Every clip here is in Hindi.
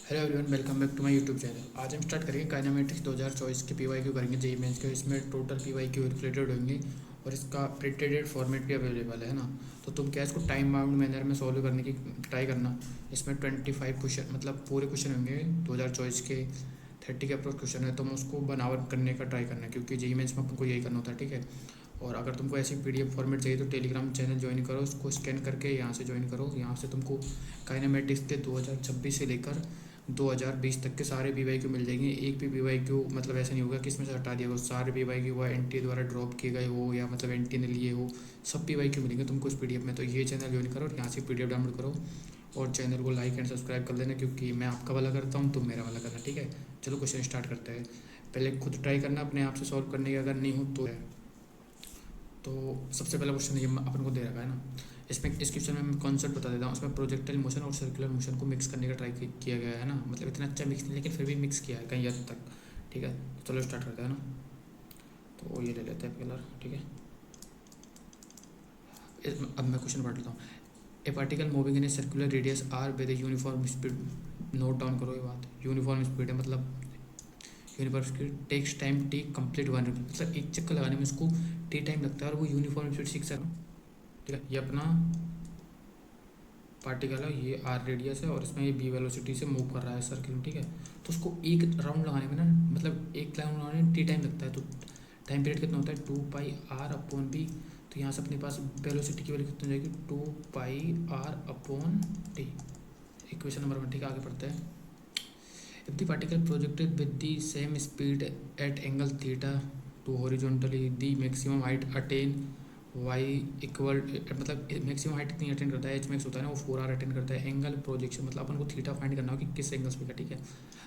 Hello everyone, welcome back to my YouTube channel. आज हम स्टार्ट करेंगे काइनेमेटिक्स 2024 के पीवाईक्यू करेंगे जेई मेंस के। इसमें टोटल पीवाईक्यू रिलेटेड होंगे और इसका प्रिंटेड फॉर्मेट भी अवेलेबल है ना। तो तुम क्या इसको टाइम बाउंड मैनर में सॉल्व करने की ट्राई करना। इसमें 25 क्वेश्चन मतलब पूरे क्वेश्चन होंगे 2024 के। 30 के अप्रोच क्वेश्चन है, तुम उसको बनावट करने का ट्राई करना क्योंकि जेई मेंस में आपको यही करना होता है, ठीक है। और अगर तुमको ऐसी पीडीएफ फॉर्मेट चाहिए तो टेलीग्राम चैनल ज्वाइन करो, उसको स्कैन करके यहाँ से ज्वाइन करो। यहाँ से तुमको काइनेमेटिक्स के 2026 से लेकर 2020 तक के सारे पीवाईक्यू मिल जाएंगे। एक भी पीवाईक्यू मतलब ऐसा नहीं होगा कि इसमें से हटा दिया हो। सारे पीवाईक्यू हुआ एनटी द्वारा ड्रॉप किए गए हो या मतलब एनटी ने लिए हो, सब पीवाईक्यू मिलेंगे तुमको इस पीडीएफ में। तो ये चैनल ज्वाइन करो और यहाँ से पीडीएफ डाउनलोड करो और चैनल को लाइक एंड सब्सक्राइब कर देना क्योंकि मैं आपका वाला करता हूँ, तुम मेरा वाला करना, ठीक है। चलो क्वेश्चन स्टार्ट करते हैं। पहले खुद ट्राई करना अपने आप से सॉल्व करने की, अगर नहीं हो तो है। तो सबसे पहला क्वेश्चन ये अपन को दे रखा है ना। इसमें इस क्वेश्चन में मैं कॉन्सेप्ट बता देता हूँ। इसमें प्रोजेक्टाइल मोशन और सर्कुलर मोशन को मिक्स करने का ट्राई किया गया है ना। मतलब इतना अच्छा मिक्स नहीं लेकिन फिर भी मिक्स किया है कहीं हद तक, ठीक है। चलो स्टार्ट करते हैं ना। तो ये ले लेते हैं कलर, ठीक है। अब मैं क्वेश्चन पढ़ लेता हूँ। A particle moving in a circular radius R with uniform speed. Note down करो ये बात, यूनिफॉर्म स्पीड है मतलब uniform speed takes time T complete one, मतलब एक चक्कर लगाने में उसको टी टाइम लगता है और वो यूनिफॉर्म स्पीड सीख सकता, ठीक है। ये अपना पार्टिकल है, ये आर रेडियस है और इसमें ये बी वेलोसिटी से मूव कर रहा है सर्किल में, ठीक है। तो उसको एक राउंड लगाने में ना मतलब एक राउंड लगाने में टी टाइम लगता है। तो टाइम पीरियड कितना होता है 2 पाई आर अपॉन बी। तो यहाँ से अपने पास वेलोसिटी की वैल्यू कितनी हो जाएगी 2 pi R upon T. Equation number 1, ठीक है। आगे पढ़ते हैं। If the particle projected with the same speed at angle theta to horizontally the maximum height attain Y equal, मतलब मैक्सिमम हाइट कितनी अटेंड करता है, एच मैक्स होता है ना, वो 4 आर अटेंड करता है। एंगल प्रोजेक्शन मतलब अपन को थीटा फाइंड करना हो कि किस एंगल्स पे का, ठीक है।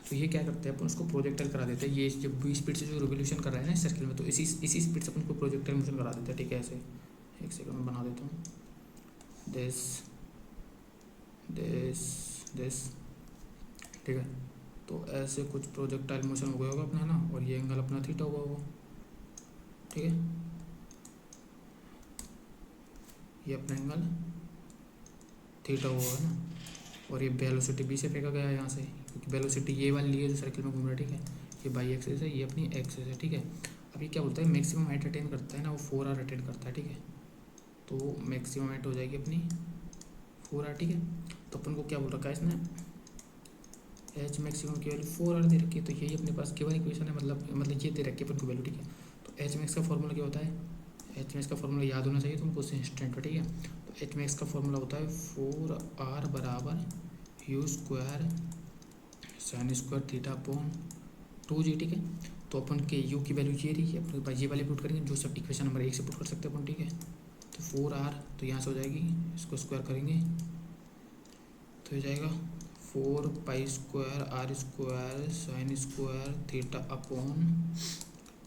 तो ये क्या करते हैं अपन उसको प्रोजेक्टर करा देते हैं। ये जब बी स्पीड से जो रिवोल्यूशन कर रहा है ना सर्किल में, तो इसी स्पीड से अपन को प्रोजेक्टर मोशन करा देते हैं, ठीक है। ऐसे एक सेकंड में बना देता हूँ। दिस दिस दिस, ठीक है। तो ऐसे कुछ प्रोजेक्टाइल मोशन हो गया होगा अपना ना, और ये एंगल अपना थीटा हुआ होगा, ठीक है। ये अपना एंगल थीटा हुआ है ना, और ये वेलोसिटी बी से फेंका गया है यहाँ से क्योंकि वेलोसिटी ये वाली ली है जो सर्किल में घूम रहा है, ठीक है। ये बाई एक्सिस है, ये अपनी एक्सिस है, ठीक है। अब ये क्या बोलता है मैक्सिमम हाइट अटेन करता है ना, वो 4 आर अटेन करता है, ठीक है। तो मैक्सिमम हाइट हो जाएगी अपनी 4 आर, ठीक है। तो अपन को क्या बोल रखा है इसने, एच मैक्सिमम की वैल्यू 4 आर दे रखी है। तो यही अपने पास केवल इक्वेशन है, मतलब ये दे रखी है अपन को वैल्यू, ठीक है। तो एच मैक्स का फॉर्मूला क्या होता है, एच मैक्स का फॉर्मूला याद होना चाहिए तुमको उस इंस्टेंट पर, ठीक है। तो एच मैक्स का फॉर्मूला होता है 4 आर बराबर you square sine square theta upon 2 जी, ठीक है। तो अपन के यू की वैल्यू ये रही है, अपने पास ये वाली पुट करेंगे जो सब इक्वेशन नंबर 1 से पुट कर सकते हैं अपन, ठीक है। तो 4 आर तो यहाँ से हो जाएगी, इसको स्क्वायर करेंगे तो हो जाएगा 4 pi square R square sine square theta upon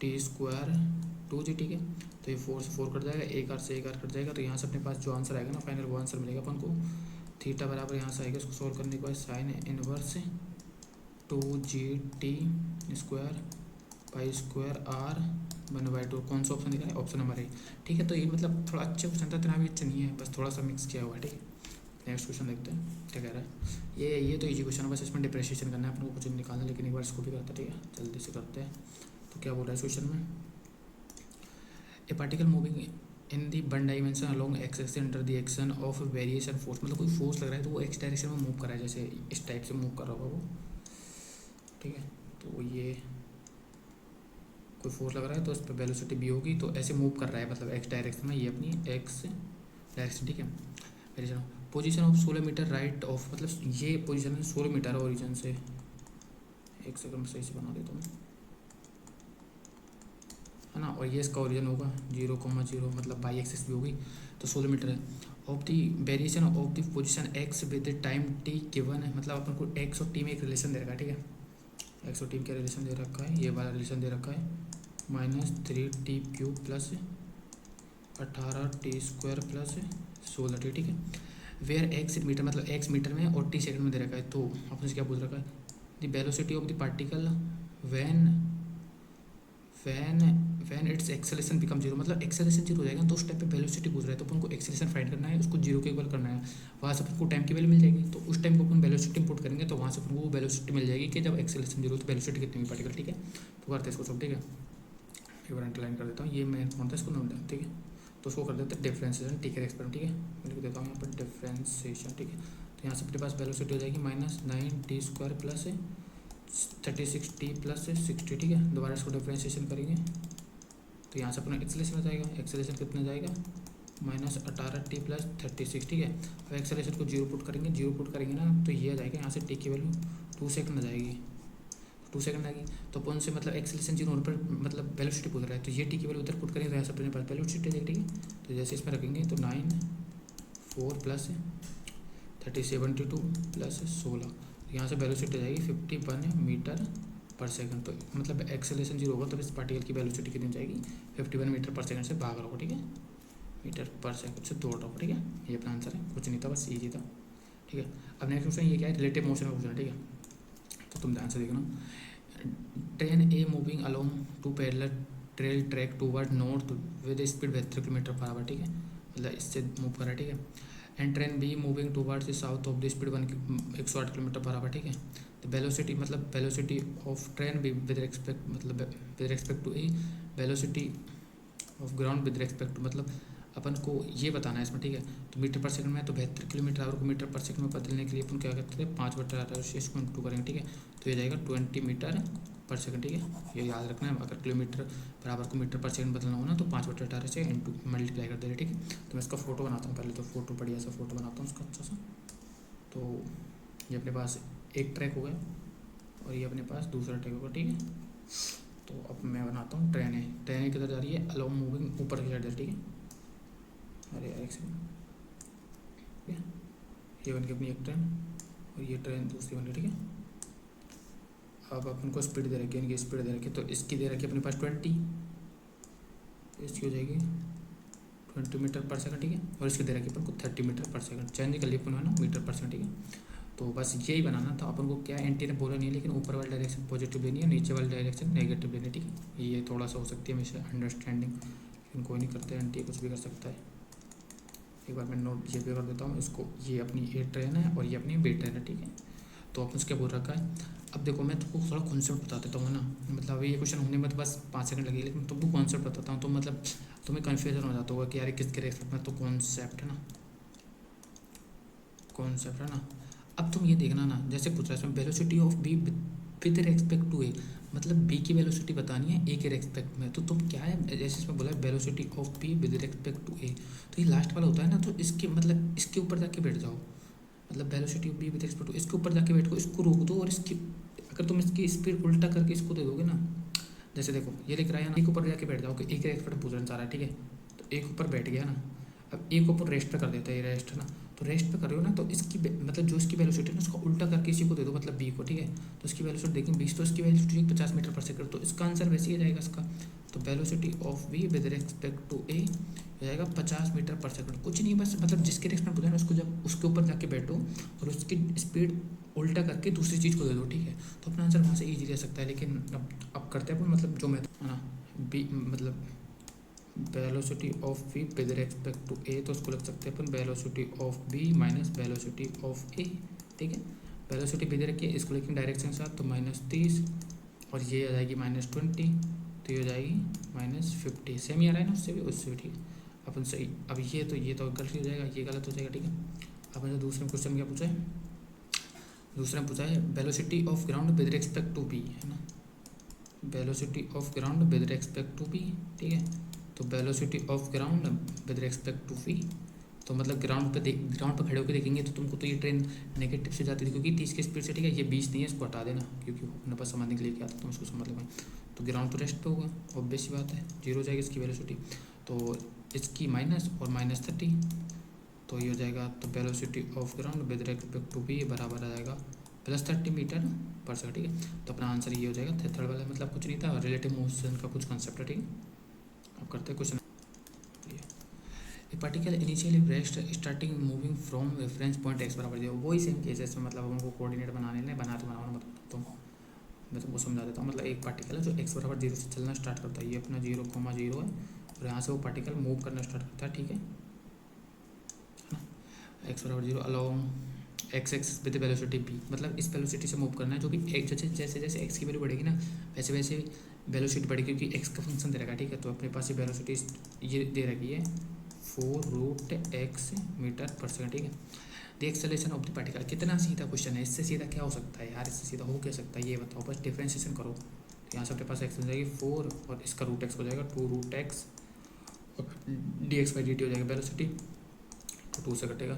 T square 2 जी, ठीक है। तो ये 4 से 4 कट जाएगा, एक आर से एक आर कट जाएगा। तो यहाँ से अपने पास जो आंसर आएगा ना फाइनल, वो आंसर मिलेगा अपन को। थीटा बराबर यहाँ से आएगा, इसको सॉल्व करने के बाद sine inverse 2 G T square pi square R 1/2। कौन सा ऑप्शन दिखा है, ऑप्शन नंबर 1, ठीक है। तो ये मतलब थोड़ा अच्छा क्वेश्चन था, इतना भी अच्छा नहीं है, बस थोड़ा सा मिक्स किया हुआ है, ठीक है। नेक्स्ट क्वेश्चन देखते हैं क्या कह रहा है। ये तो इजी क्वेश्चन है, बस इसमें डिप्रेशिएशन करना है अपन को, कुछ निकालना है, लेकिन एक बार इसको भी करते हैं, ठीक है। जल्दी से करते हैं। तो क्या बोल रहा है क्वेश्चन में, ए particle moving in the one dimension along x axis under the action of variation force, मतलब कोई फोर्स लग रहा है तो वो एक्स डायरेक्शन में मूव कर रहा है, जैसे इस टाइप से मूव कर रहा होगा वो, ठीक है। तो ये कोई फोर्स लग रहा है तो इस पर वेलोसिटी भी होगी, तो ऐसे मूव कर रहा है मतलब एक्स डायरेक्शन में, ये अपनी एक्स डायरेक्शन, ठीक है। Variation position of 16 metre right of, मतलब ये पोजीशन है 16 मीटर ओरिजिन से। एक सेकंड में सही से बना देता हूँ, है ना। और ये इसका ओरिजिन होगा 0,0, मतलब बाई एक्सिस भी होगी, तो 16 मीटर है। Of the variation of the position x with time T given है, मतलब अपन को एक्स और टी में एक रिलेशन दे रखा है, ठीक है। एक्स और टी में क्या रिलेशन दे रखा है, ये वाला रिलेशन दे रखा है -3t³ plus 18t² plus 16t, ठीक है। वेयर एक्स मीटर, मतलब एक्स मीटर में और टी सेकंड में दे रखा है। तो अपन से क्या पूछ रखा है, the velocity of the particle when when when its acceleration become zero, मतलब एक्सेलेरेशन जीरो हो जाएगा तो उस टाइम पे वेलोसिटी पूछ रहा है, तो अपन को एक्सेलेरेशन फाइंड करना है, उसको जीरो के इक्वल करना है। वहाँ से अपन को टाइम की वैल्यू मिल जाएगी, तो उस टाइम को अपन वेलोसिटी इंपुट करेंगे तो वहाँ से अपन को वो वेलोसिटी मिल जाएगी कि जब एक्सेलेरेशन जीरो तो वेलोसिटी कितनी हुई पार्टिकल। ठीक है, तो करते हैं इसको सब। ठीक है, एक बार अंडरलाइन कर देता हूँ, ये मैं कौन था इसको नोट। ठीक है, तो उसको कर देते हैं डिफ्रेंशिएशन टी के एक्सपेरिमेंट। ठीक है, मैं लिख देता हूँ यहाँ पर डिफ्रेंशिएशन। ठीक है, तो यहाँ से अपने पास वेलोसिटी हो जाएगी -9t² प्लस 36t प्लस 60। ठीक है, दोबारा इसको डिफ्रेंशिएशन करेंगे तो यहाँ से अपना एक्सेलेरेशन हो जाएगा, एक्सेलेरेशन कितना जाएगा -18t प्लस 36। ठीक है, अब एक्सेलेरेशन को जीरो पुट करेंगे, जीरो पुट करेंगे ना तो ये आ जाएगा, यहाँ से टी की वैल्यू 2 सेकंड आ जाएगी, 2 सेकंड आएगी। तो अपन से मतलब एक्सेलेरेशन जीरो होने पर मतलब वेलोसिटी पूछ रहा है, तो ये टी की वैल्यू उधर पुट करेंगे तो यहाँ से अपने पास वेलोसिटी जाएगी। ठीक है, तो जैसे इसमें रखेंगे तो 9 4 प्लस 72 प्लस 16, यहाँ से वेलोसिटी जाएगी 51 मीटर पर सेकंड। तो मतलब एक्सेलेरेशन जीरो होगा तो इस पार्टिकल की वेलोसिटी कितनी जाएगी 51 मीटर पर सेकंड से भाग रहा होगा। ठीक है, मीटर पर सेकंड से दौड़ रहा होगा। ठीक है, ये अपना आंसर है, कुछ नहीं था, बस ईजी था। ठीक है, अब नेक्स्ट क्वेश्चन ये क्या है, रिलेटिव मोशन का क्वेश्चन है। ठीक है, तो तुम ध्यान से देखना। Train a moving along two parallel trail track toward north with speed 72 kilometre per hour. ठीक है, मतलब इससे मूव कर रहा है। ठीक है, and train B moving towards the south of the speed 108 kilometre per hour. ठीक है, तो वेलोसिटी मतलब velocity of train B with respect मतलब with respect to A velocity of ground with respect to, मतलब अपन को ये बताना है इसमें। ठीक है, तो मीटर पर सेकंड में तो 72 किलोमीटर आवर को मीटर पर सेकंड में बदलने के लिए अपन क्या करते हैं 5/8 से इसको इंटू करेंगे। ठीक है, तो ये जाएगा 20 मीटर पर सेकंड। ठीक है, ये याद रखना है, अगर किलोमीटर बराबर को मीटर पर सेकंड बदलना हो ना तो 5/18 से इंटू मल्टीप्लाई कर देंगे। ठीक है, तो मैं इसका फोटो बनाता हूँ, पहले तो फोटो बढ़िया सा फोटो बनाता हूँ उसका अच्छा सा। तो ये अपने पास एक ट्रैक हो गया और ये अपने पास दूसरा ट्रैक होगा। ठीक है, तो अब मैं बनाता हूँ ट्रेन है, ट्रेन किधर जा रही है अलोंग मूविंग ऊपर की साइड जा रही है। ठीक है, अरे यार एक सेकंड, ये बन गई अपनी एक ट्रेन और ये ट्रेन दूसरी बन गई। ठीक है, अब अपन को स्पीड दे रखी है, इनकी स्पीड दे रखी है, तो इसकी दे रखी है अपने पास 20, इसकी हो जाएगी 20 मीटर पर सेकंड। ठीक है, और इसकी दे रखी है अपन को 30 मीटर पर सेकंड, चेंज कर लिया अपन है ना मीटर पर सेकंड। ठीक है, तो बस यही बनाना था अपन को, क्या एंटी ने बोला नहीं है, लेकिन ऊपर वाली डायरेक्शन पॉजिटिव लेनी है, नीचे वाली डायरेक्शन नेगेटिव लेनी है। ठीक है, ये थोड़ा सा हो सकती है हमेशा अंडरस्टैंडिंग, लेकिन कोई नहीं करते, एंटी कुछ भी कर सकता है। एक बार मैं नोट ये भी कर देता हूँ इसको, ये अपनी ए ट्रेन है और ये अपनी बी ट्रेन है। ठीक है, तो अपन उसके बोल रखा है। अब देखो मैं तुमको थोड़ा कॉन्सेप्ट बता देता हूँ ना, मतलब ये क्वेश्चन होने में तो बस 5 सेकंड लगेगी, लेकिन तुमको कॉन्सेप्ट बताता हूँ तो मतलब तुम्हें कन्फ्यूजन हो जाता होगा कि यार किसके रेस्पेक्ट में, तो कॉन्सेप्ट है ना, कॉन्सेप्ट है ना। अब तुम ये देखना ना, जैसे पूछ रहा है इसमें velocity of B with respect to A, मतलब बी की वेलोसिटी बतानी है ए के रेस्पेक्ट में, तो तुम क्या है जैसे इसमें बोला है velocity of B with respect to A, तो ये लास्ट वाला होता है ना, तो इसके मतलब इसके ऊपर जाके बैठ जाओ, मतलब velocity of B with respect to इसके ऊपर जाके बैठो, इसको रोक दो और इसकी अगर तुम इसकी स्पीड उल्टा करके इसको दे दोगे ना, जैसे देखो ये लिख रहा है ना, एक ऊपर जाके बैठ जाओ कि एक के रेस्पेक्ट पूछ रहा है। ठीक है, तो एक ऊपर बैठ गया ना, अब एक ऊपर रेस्ट पे कर देता है, ये रेस्ट है ना, तो रेस्ट पे कर रहे हो ना, तो इसकी मतलब जो इसकी वेलोसिटी है ना उसको उल्टा करके इसी को दे दो, मतलब बी को। ठीक है, तो इसकी वेलोसिटी देखें 20, तो इसकी वेलोसिटी 50 मीटर पर सेकंड, तो इसका आंसर वैसे ही जाएगा इसका, तो velocity of B with respect to A हो जाएगा 50 मीटर पर सेकंड। कुछ नहीं, बस मतलब जिसके रेस्पेक्ट पूछा है ना उसको जब उसके ऊपर जाके बैठो और उसकी स्पीड उल्टा करके दूसरी चीज़ को दे दो। ठीक है, तो अपना आंसर वहाँ से ईजी ले सकता है, लेकिन अब करते हैं मतलब जो मैं है ना बी मतलब velocity of B with respect to A, तो उसको लिख सकते हैं अपन velocity of B minus velocity of A. ठीक है, वेलोसिटी बी दे रखी है, इसको लेकिन डायरेक्शन के साथ, तो -30 और ये आ जाएगी -20, तो ये हो जाएगी -50, सेम ही आ रहा है ना उससे भी। ठीक है, अपन सही, अब ये तो गलत हो जाएगा, ये गलत हो जाएगा। ठीक है, अपन जो दूसरे क्वेश्चन क्या पूछा है, दूसरा पूछा है velocity of ground with respect to B, है ना, velocity of ground with respect to B. ठीक है, तो velocity of ground with respect to V, तो मतलब ग्राउंड पे खड़े होकर देखेंगे तो तुमको तो ये ट्रेन नेगेटिव से जाती थी क्योंकि 30 की स्पीड से। ठीक है, ये 20 नहीं है, इसको हटा देना क्योंकि अपने पास समझने के लिए क्या था, तुम उसको समझ लेंगे। तो ग्राउंड तो रेस्ट पे होगा, ऑब्वियस सी बात है, जीरो हो जाएगी इसकी वेलोसिटी, तो इसकी माइनस और -30, तो ये हो जाएगा, तो velocity of ground with respect to B बराबर आ जाएगा +30 मीटर पर सेकंड। ठीक है, तो अपना आंसर ये हो जाएगा, थर्ड वाला मतलब कुछ नहीं था, रिलेटिव मोशन का कुछ कंसेप्ट है। ठीक है, अब करते हैं question. A particle initially rest starting moving from reference point x बराबर 0, वही सेम केस है इसमें, मतलब हमको कोऑर्डिनेट बनाने बना तो बनाना मतलब तो मैं तुमको समझा देता हूँ। मतलब एक पार्टिकल है जो x बराबर 0 से चलना स्टार्ट करता है, ये अपना 0,0 है, और यहाँ से वो पार्टिकल मूव करना स्टार्ट करता है, ठीक है ना। x बराबर 0 along x axis with velocity b, मतलब इस वेलोसिटी से मूव करना है, जो कि एक जैसे जैसे x की वैल्यू बढ़ेगी ना वैसे वैसे वेलोसिटी बढ़ेगी, क्योंकि x का फंक्शन दे रखा है, ठीक है। तो अपने पास ये वेलोसिटी ये दे रखी है 4√x मीटर पर सेकंड, ठीक है। The acceleration of the particle, कितना सीधा क्वेश्चन है, इससे सीधा क्या हो सकता है यार, इससे सीधा हो क्या सकता है ये बताओ, बस डिफ्रेंशिएशन करो। तो यहाँ से अपने पास एक्स हो जाएगी 4 और इसका रूट एक्स हो जाएगा 2√x, और dx/dt हो जाएगा वेलोसिटी, तो 2 से कटेगा,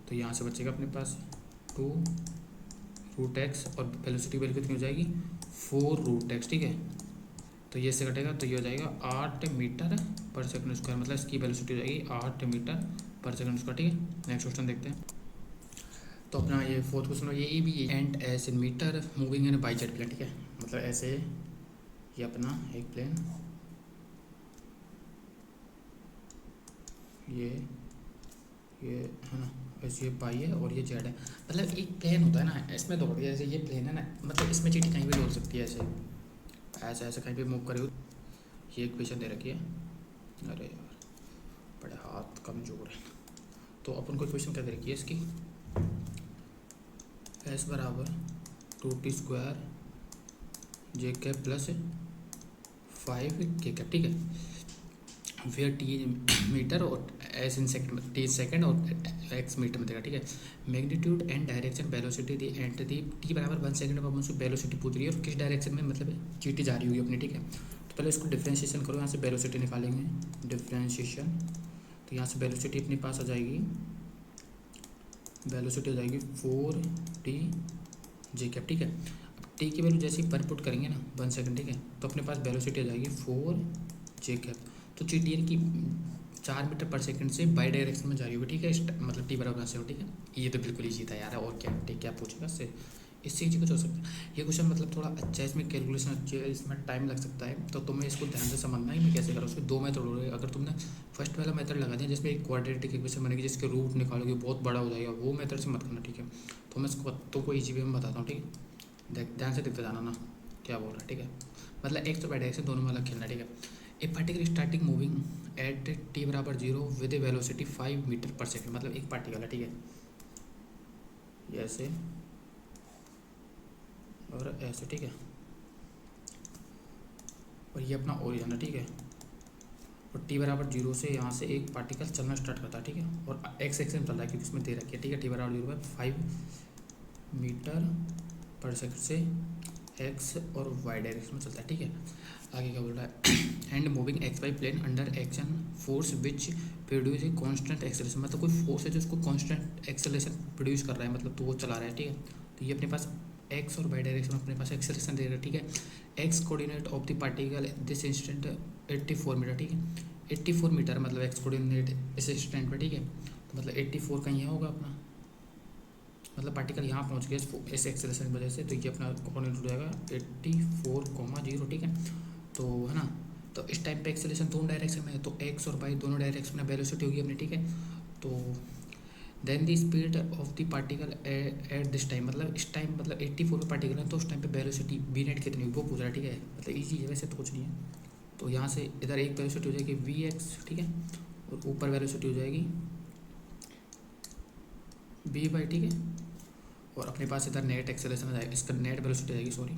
तो यहाँ से बचेगा अपने पास 2√x, और वेलोसिटी वैल्यू कितनी हो जाएगी 4√x, ठीक है। तो ये से कटेगा तो ये हो जाएगा 8 मीटर पर सेकंड स्क्वायर, मतलब इसकी वेलोसिटी हो जाएगी 8 मीटर पर सेकंड स्क्वायर, ठीक है। नेक्स्ट क्वेश्चन देखते हैं। तो अपना ये फोर्थ क्वेश्चन ये भी and S in metre moving in by jet plane, ठीक है। मतलब ऐसे ये अपना एक प्लेन, ये है ना, ऐसे ये पाई है और ये जेड है। मतलब एक प्लेन होता है ना, इसमें दौड़ गया, जैसे ये प्लेन है ना, मतलब इसमें चीटी कहीं भी दौड़ सकती है, ऐसे ऐसे ऐसे कहीं भी मूव करे। ये इक्वेशन दे रखी है, अरे यार बड़े हाथ कमजोर है। तो अपन को इक्वेशन क्या दे रखी है इसकी, एस बराबर 2t² जे कैप प्लस 5k कैप, ठीक है। वेयर टी मीटर और S in second, T second और एक्स मीटर में देगा, ठीक है। Magnitude and direction velocity the and the T बराबर 1 सेकंड पर मुझसे वेलोसिटी पूछ रही है, और किस डायरेक्शन में मतलब चीटी जा रही होगी अपनी, ठीक है। तो पहले इसको डिफ्रेंशिएशन करो, यहाँ से वेलोसिटी निकालेंगे, डिफ्रेंशिएशन, तो यहाँ से वेलोसिटी अपने पास आ जाएगी, वेलोसिटी हो जाएगी 4t जे कैप, ठीक है। अब टी की वैल्यू जैसे ही पर पुट करेंगे ना 1 सेकंड, ठीक है, तो अपने पास वेलोसिटी आ जाएगी 4 जे कैप। तो चीटी की 4 मीटर पर सेकंड से बाई डायरेक्शन में जा रही होगी, ठीक है, मतलब टी बराबर से हो, ठीक है। ये तो बिल्कुल ईजी था यार, और क्या क्या पूछेगा इससे ईजी कुछ हो सकता है ये क्वेश्चन, मतलब थोड़ा अच्छा है, इसमें कैलकुलेशन अच्छी है, इसमें टाइम लग सकता है, तो तुम्हें इसको ध्यान से समझना है मैं कैसे करूँ। उसके 2 मेथड हो रहे हैं, अगर तुमने फर्स्ट वाला मेथड लगा दिया जिसमें एक क्वाड्रेटिक इक्वेशन बनेगी जिसके रूट निकालोगे बहुत बड़ा हो जाएगा, वो मेथड से मत करना, ठीक है। तो मैं इसको तुमको ईजी वे में बताता हूँ, ठीक है। ध्यान से देखते जाना ना क्या बोल रहा है, ठीक है। मतलब एक तो बाई डायरेक्शन दोनों में अलग खेलना, ठीक है। A particle starting moving at T बराबर 0 with A velocity 5 metre per second, मतलब एक पार्टिकल है, ठीक है, ये ऐसे और ऐसे, ठीक है, और ये अपना ओरिजिन है, ठीक है। और टी बराबर 0 से यहाँ से एक पार्टिकल चलना स्टार्ट करता है, ठीक है, और एक्स एक्स में चल रहा है क्योंकि इसमें दे रखी है, ठीक है। टी बराबर 0 पर 5 मीटर पर सेकंड से एक्स और वाई डायरेक्शन में चलता है, ठीक है। आगे क्या बोल रहा है, and moving X Y plane under action force which produce a constant acceleration, मतलब कोई फोर्स है जो उसको कांस्टेंट एक्सेलरेशन प्रोड्यूस कर रहा है, मतलब तो वो चला रहा है, ठीक है। तो ये अपने पास एक्स और वाई डायरेक्शन में अपने पास एक्सेलरेशन दे रहा है, ठीक है। X coordinate of the particle this instant 84 metre, ठीक है। 84 मीटर मतलब एक्स कोऑर्डिनेट इस इंस्टेंट पे, ठीक है। तो मतलब 84 कहीं यहाँ होगा अपना, मतलब पार्टिकल यहाँ पहुँच गया इस एक्सेलरेशन की वजह से, तो ये अपना कोऑर्डिनेट हो जाएगा 84,0, ठीक है। तो है ना, तो इस टाइम पे एक्सेलरेशन दोनों डायरेक्शन में है, तो एक्स और वाई दोनों डायरेक्शन में वेलोसिटी होगी अपनी, ठीक है। तो then the speed of the particle at this time, मतलब इस टाइम मतलब 84 पे पार्टिकल है, तो उस टाइम पे वेलोसिटी वी नेट कितनी होगी वो पूछ रहा है, ठीक है। मतलब ईजी है वैसे तो कुछ नहीं है। तो यहाँ से इधर एक वेलोसिटी हो जाएगी वी एक्स, ठीक है, और ऊपर वेलोसिटी हो जाएगी वी वाई, ठीक है। और अपने पास इधर नेट एक्सेलरेशन आ जाएगा, इसका नेट वेलोसिटी आएगी, सॉरी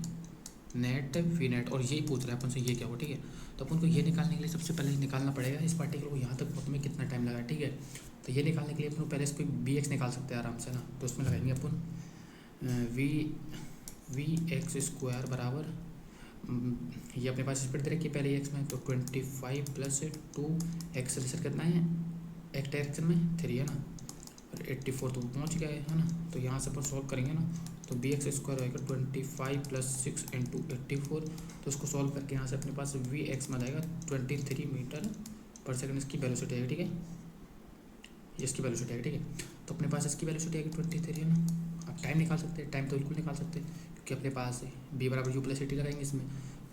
नेट वी नेट, और यही पूछ रहा है अपन से ये क्या हो, ठीक है। तो अपन को ये निकालने के लिए सबसे पहले निकालना पड़ेगा इस पार्टिकल को यहाँ तक पहुँचने में कितना टाइम लगा, ठीक है। तो ये निकालने के लिए अपन पहले इसको बी एक्स निकाल सकते हैं आराम से ना, तो उसमें लगाएंगे अपन वी एक्स स्क्वायर बराबर ये अपने पास स्पीड दे रखी है पहले एक्स में, तो 25 + 2 एक्सेलरेशन कितना है एक्स डायरेक्शन में 3 है ना, और 84 तो पहुँच गया है ना। तो यहाँ से अपन सॉल्व करेंगे ना, तो बी एक्स स्क्वायर होएगा 25 + 6 × 84, तो उसको सॉल्व करके यहाँ से अपने पास वी एक्स में आ जाएगा 23 मीटर पर सेकंड, इसकी वेलोसिटी आएगी, ठीक है। ये इसकी वेलोसिटी आएगी, ठीक है। तो अपने पास इसकी वेलोसिटी आएगी 23 है ना। अब टाइम निकाल सकते हैं, टाइम तो बिल्कुल निकाल सकते हैं क्योंकि अपने पास बी बराबर यू प्लस 80 लगाएंगे इसमें,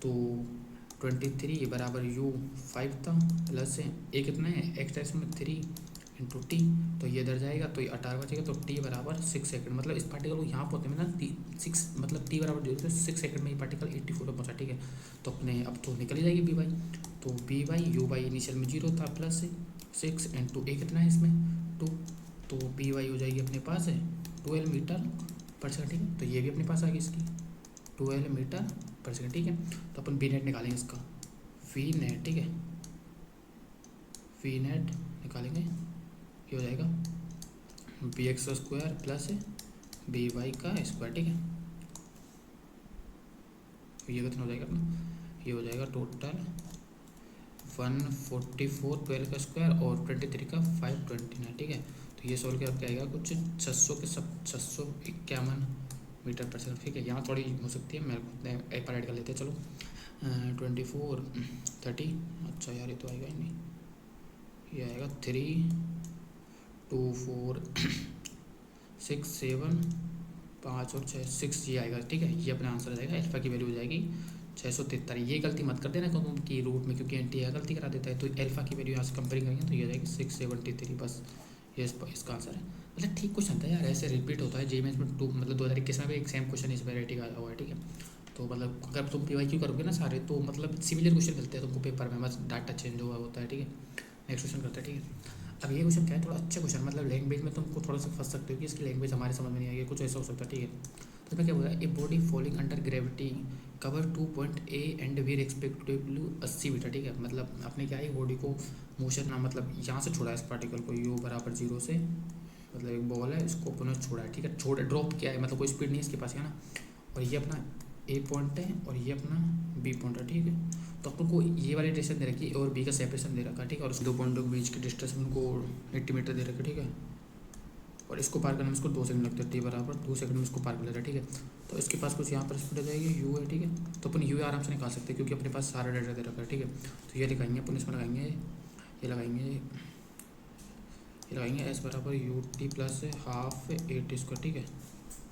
तो 23 बराबर यू 5 था, प्लस ए कितना है एक्स डायरेक्शन में 3 इंटू टी, तो ये इधर जाएगा तो ये 18 बचेगा, तो टी बराबर 6 सेकंड। मतलब इस पार्टिकल को यहाँ पहुँचने में ना 6 मतलब टी बराबर 0 से 6 सेकंड में ये पार्टिकल 84 पर पहुँचा, ठीक है। तो अपने अब तो निकल ही जाएगी बी बाई, तो B by U by initial में 0 था प्लस 6 इंटू ए कितना है इसमें 2, तो बी वाई हो जाएगी अपने पास है 12 मीटर पर सेकंड, ठीक है। तो ये भी अपने पास आ गई इसकी 12 मीटर पर सेकंड, ठीक है। तो अपन वी नेट निकालेंगे इसका, वी नेट, ठीक है, वी नेट निकालेंगे, ये हो जाएगा B X square plus B Y का स्क्वायर, ठीक है। ये कितना हो जाएगा अपना, ये हो जाएगा टोटल 144 12 का स्क्वायर और 23 का 529, ठीक है। तो ये सोल्व करके आएगा कुछ 651 मीटर पर सेकंड, ठीक है। यहाँ थोड़ी हो सकती है, मैं एक पर ऐड कर लेते हैं, चलो 24 30, अच्छा यार ये तो आएगा ही नहीं, ये आएगा 3 2 4 6 7 5 और 6 6 ये आएगा, ठीक है। ये अपना आंसर आ जाएगा, अल्फा की वैल्यू हो जाएगी 643। ये गलती मत कर देना क्योंकि रूट में, क्योंकि एंटी है गलती करा देता है। तो अल्फा की वैल्यू यहाँ से कंपेयरिंग करेंगे तो ये आ जाएगी 673, बस ये इसका आंसर है। मतलब ठीक क्वेश्चन था यार, ऐसे रिपीट होता है जी में 2, मतलब 2021 में भी एक सेम क्वेश्चन इस वैरायटी का आया हुआ है, ठीक है। तो मतलब अगर तुम PYQ करोगे ना सारे, तो मतलब सिमिलर क्वेश्चन मिलते हैं तुमको पेपर में, बस डाटा चेंज हुआ होता है, ठीक है। नेक्स्ट क्वेश्चन करते हैं, ठीक है। अब ये क्वेश्चन क्या है, थोड़ा अच्छा क्वेश्चन, मतलब लैंग्वेज में तुमको थोड़ा सा फंस सकते हो कि इसकी लैंग्वेज हमारे समझ में नहीं आएगी, कुछ ऐसा हो सकता है, ठीक है। तो इसमें क्या बोला, a body falling under gravity cover 2 point A and V respectively 80 metre, ठीक है। मतलब आपने क्या है बॉडी को मोशन ना, मतलब यहाँ से छोड़ा है इस पार्टिकल को u बराबर 0 से, मतलब एक बॉल है इसको पुनः छोड़ा है, ठीक है। छोड़ ड्रॉप किया है, मतलब कोई स्पीड नहीं है इसके पास है ना। और ये अपना ए पॉइंट है और ये अपना बी पॉइंट है, ठीक है। तो अपन को ये वाली डिस्टेंस दे रखी है और बी का सेपरेशन दे रखा है, ठीक है। और उस 2 पॉइंटों के बीच की डिस्टेंस उनको 80 मीटर दे रखा है, ठीक है। और इसको पार करने में इसको 2 सेकंड लगते हैं, टी बराबर 2 सेकंड में इसको पार कर लेता है, ठीक है। तो इसके पास कुछ यहाँ पर स्पीड आ जाएगी यू है, ठीक है। तो अपन यू आराम से निकाल सकते हैं क्योंकि अपने पास सारा डाटा दे रखा है, ठीक है। तो ये लगाएंगे अपन, इसमें लगाएंगे ये लगाएंगे एस बराबर U T plus half A T square, ठीक है।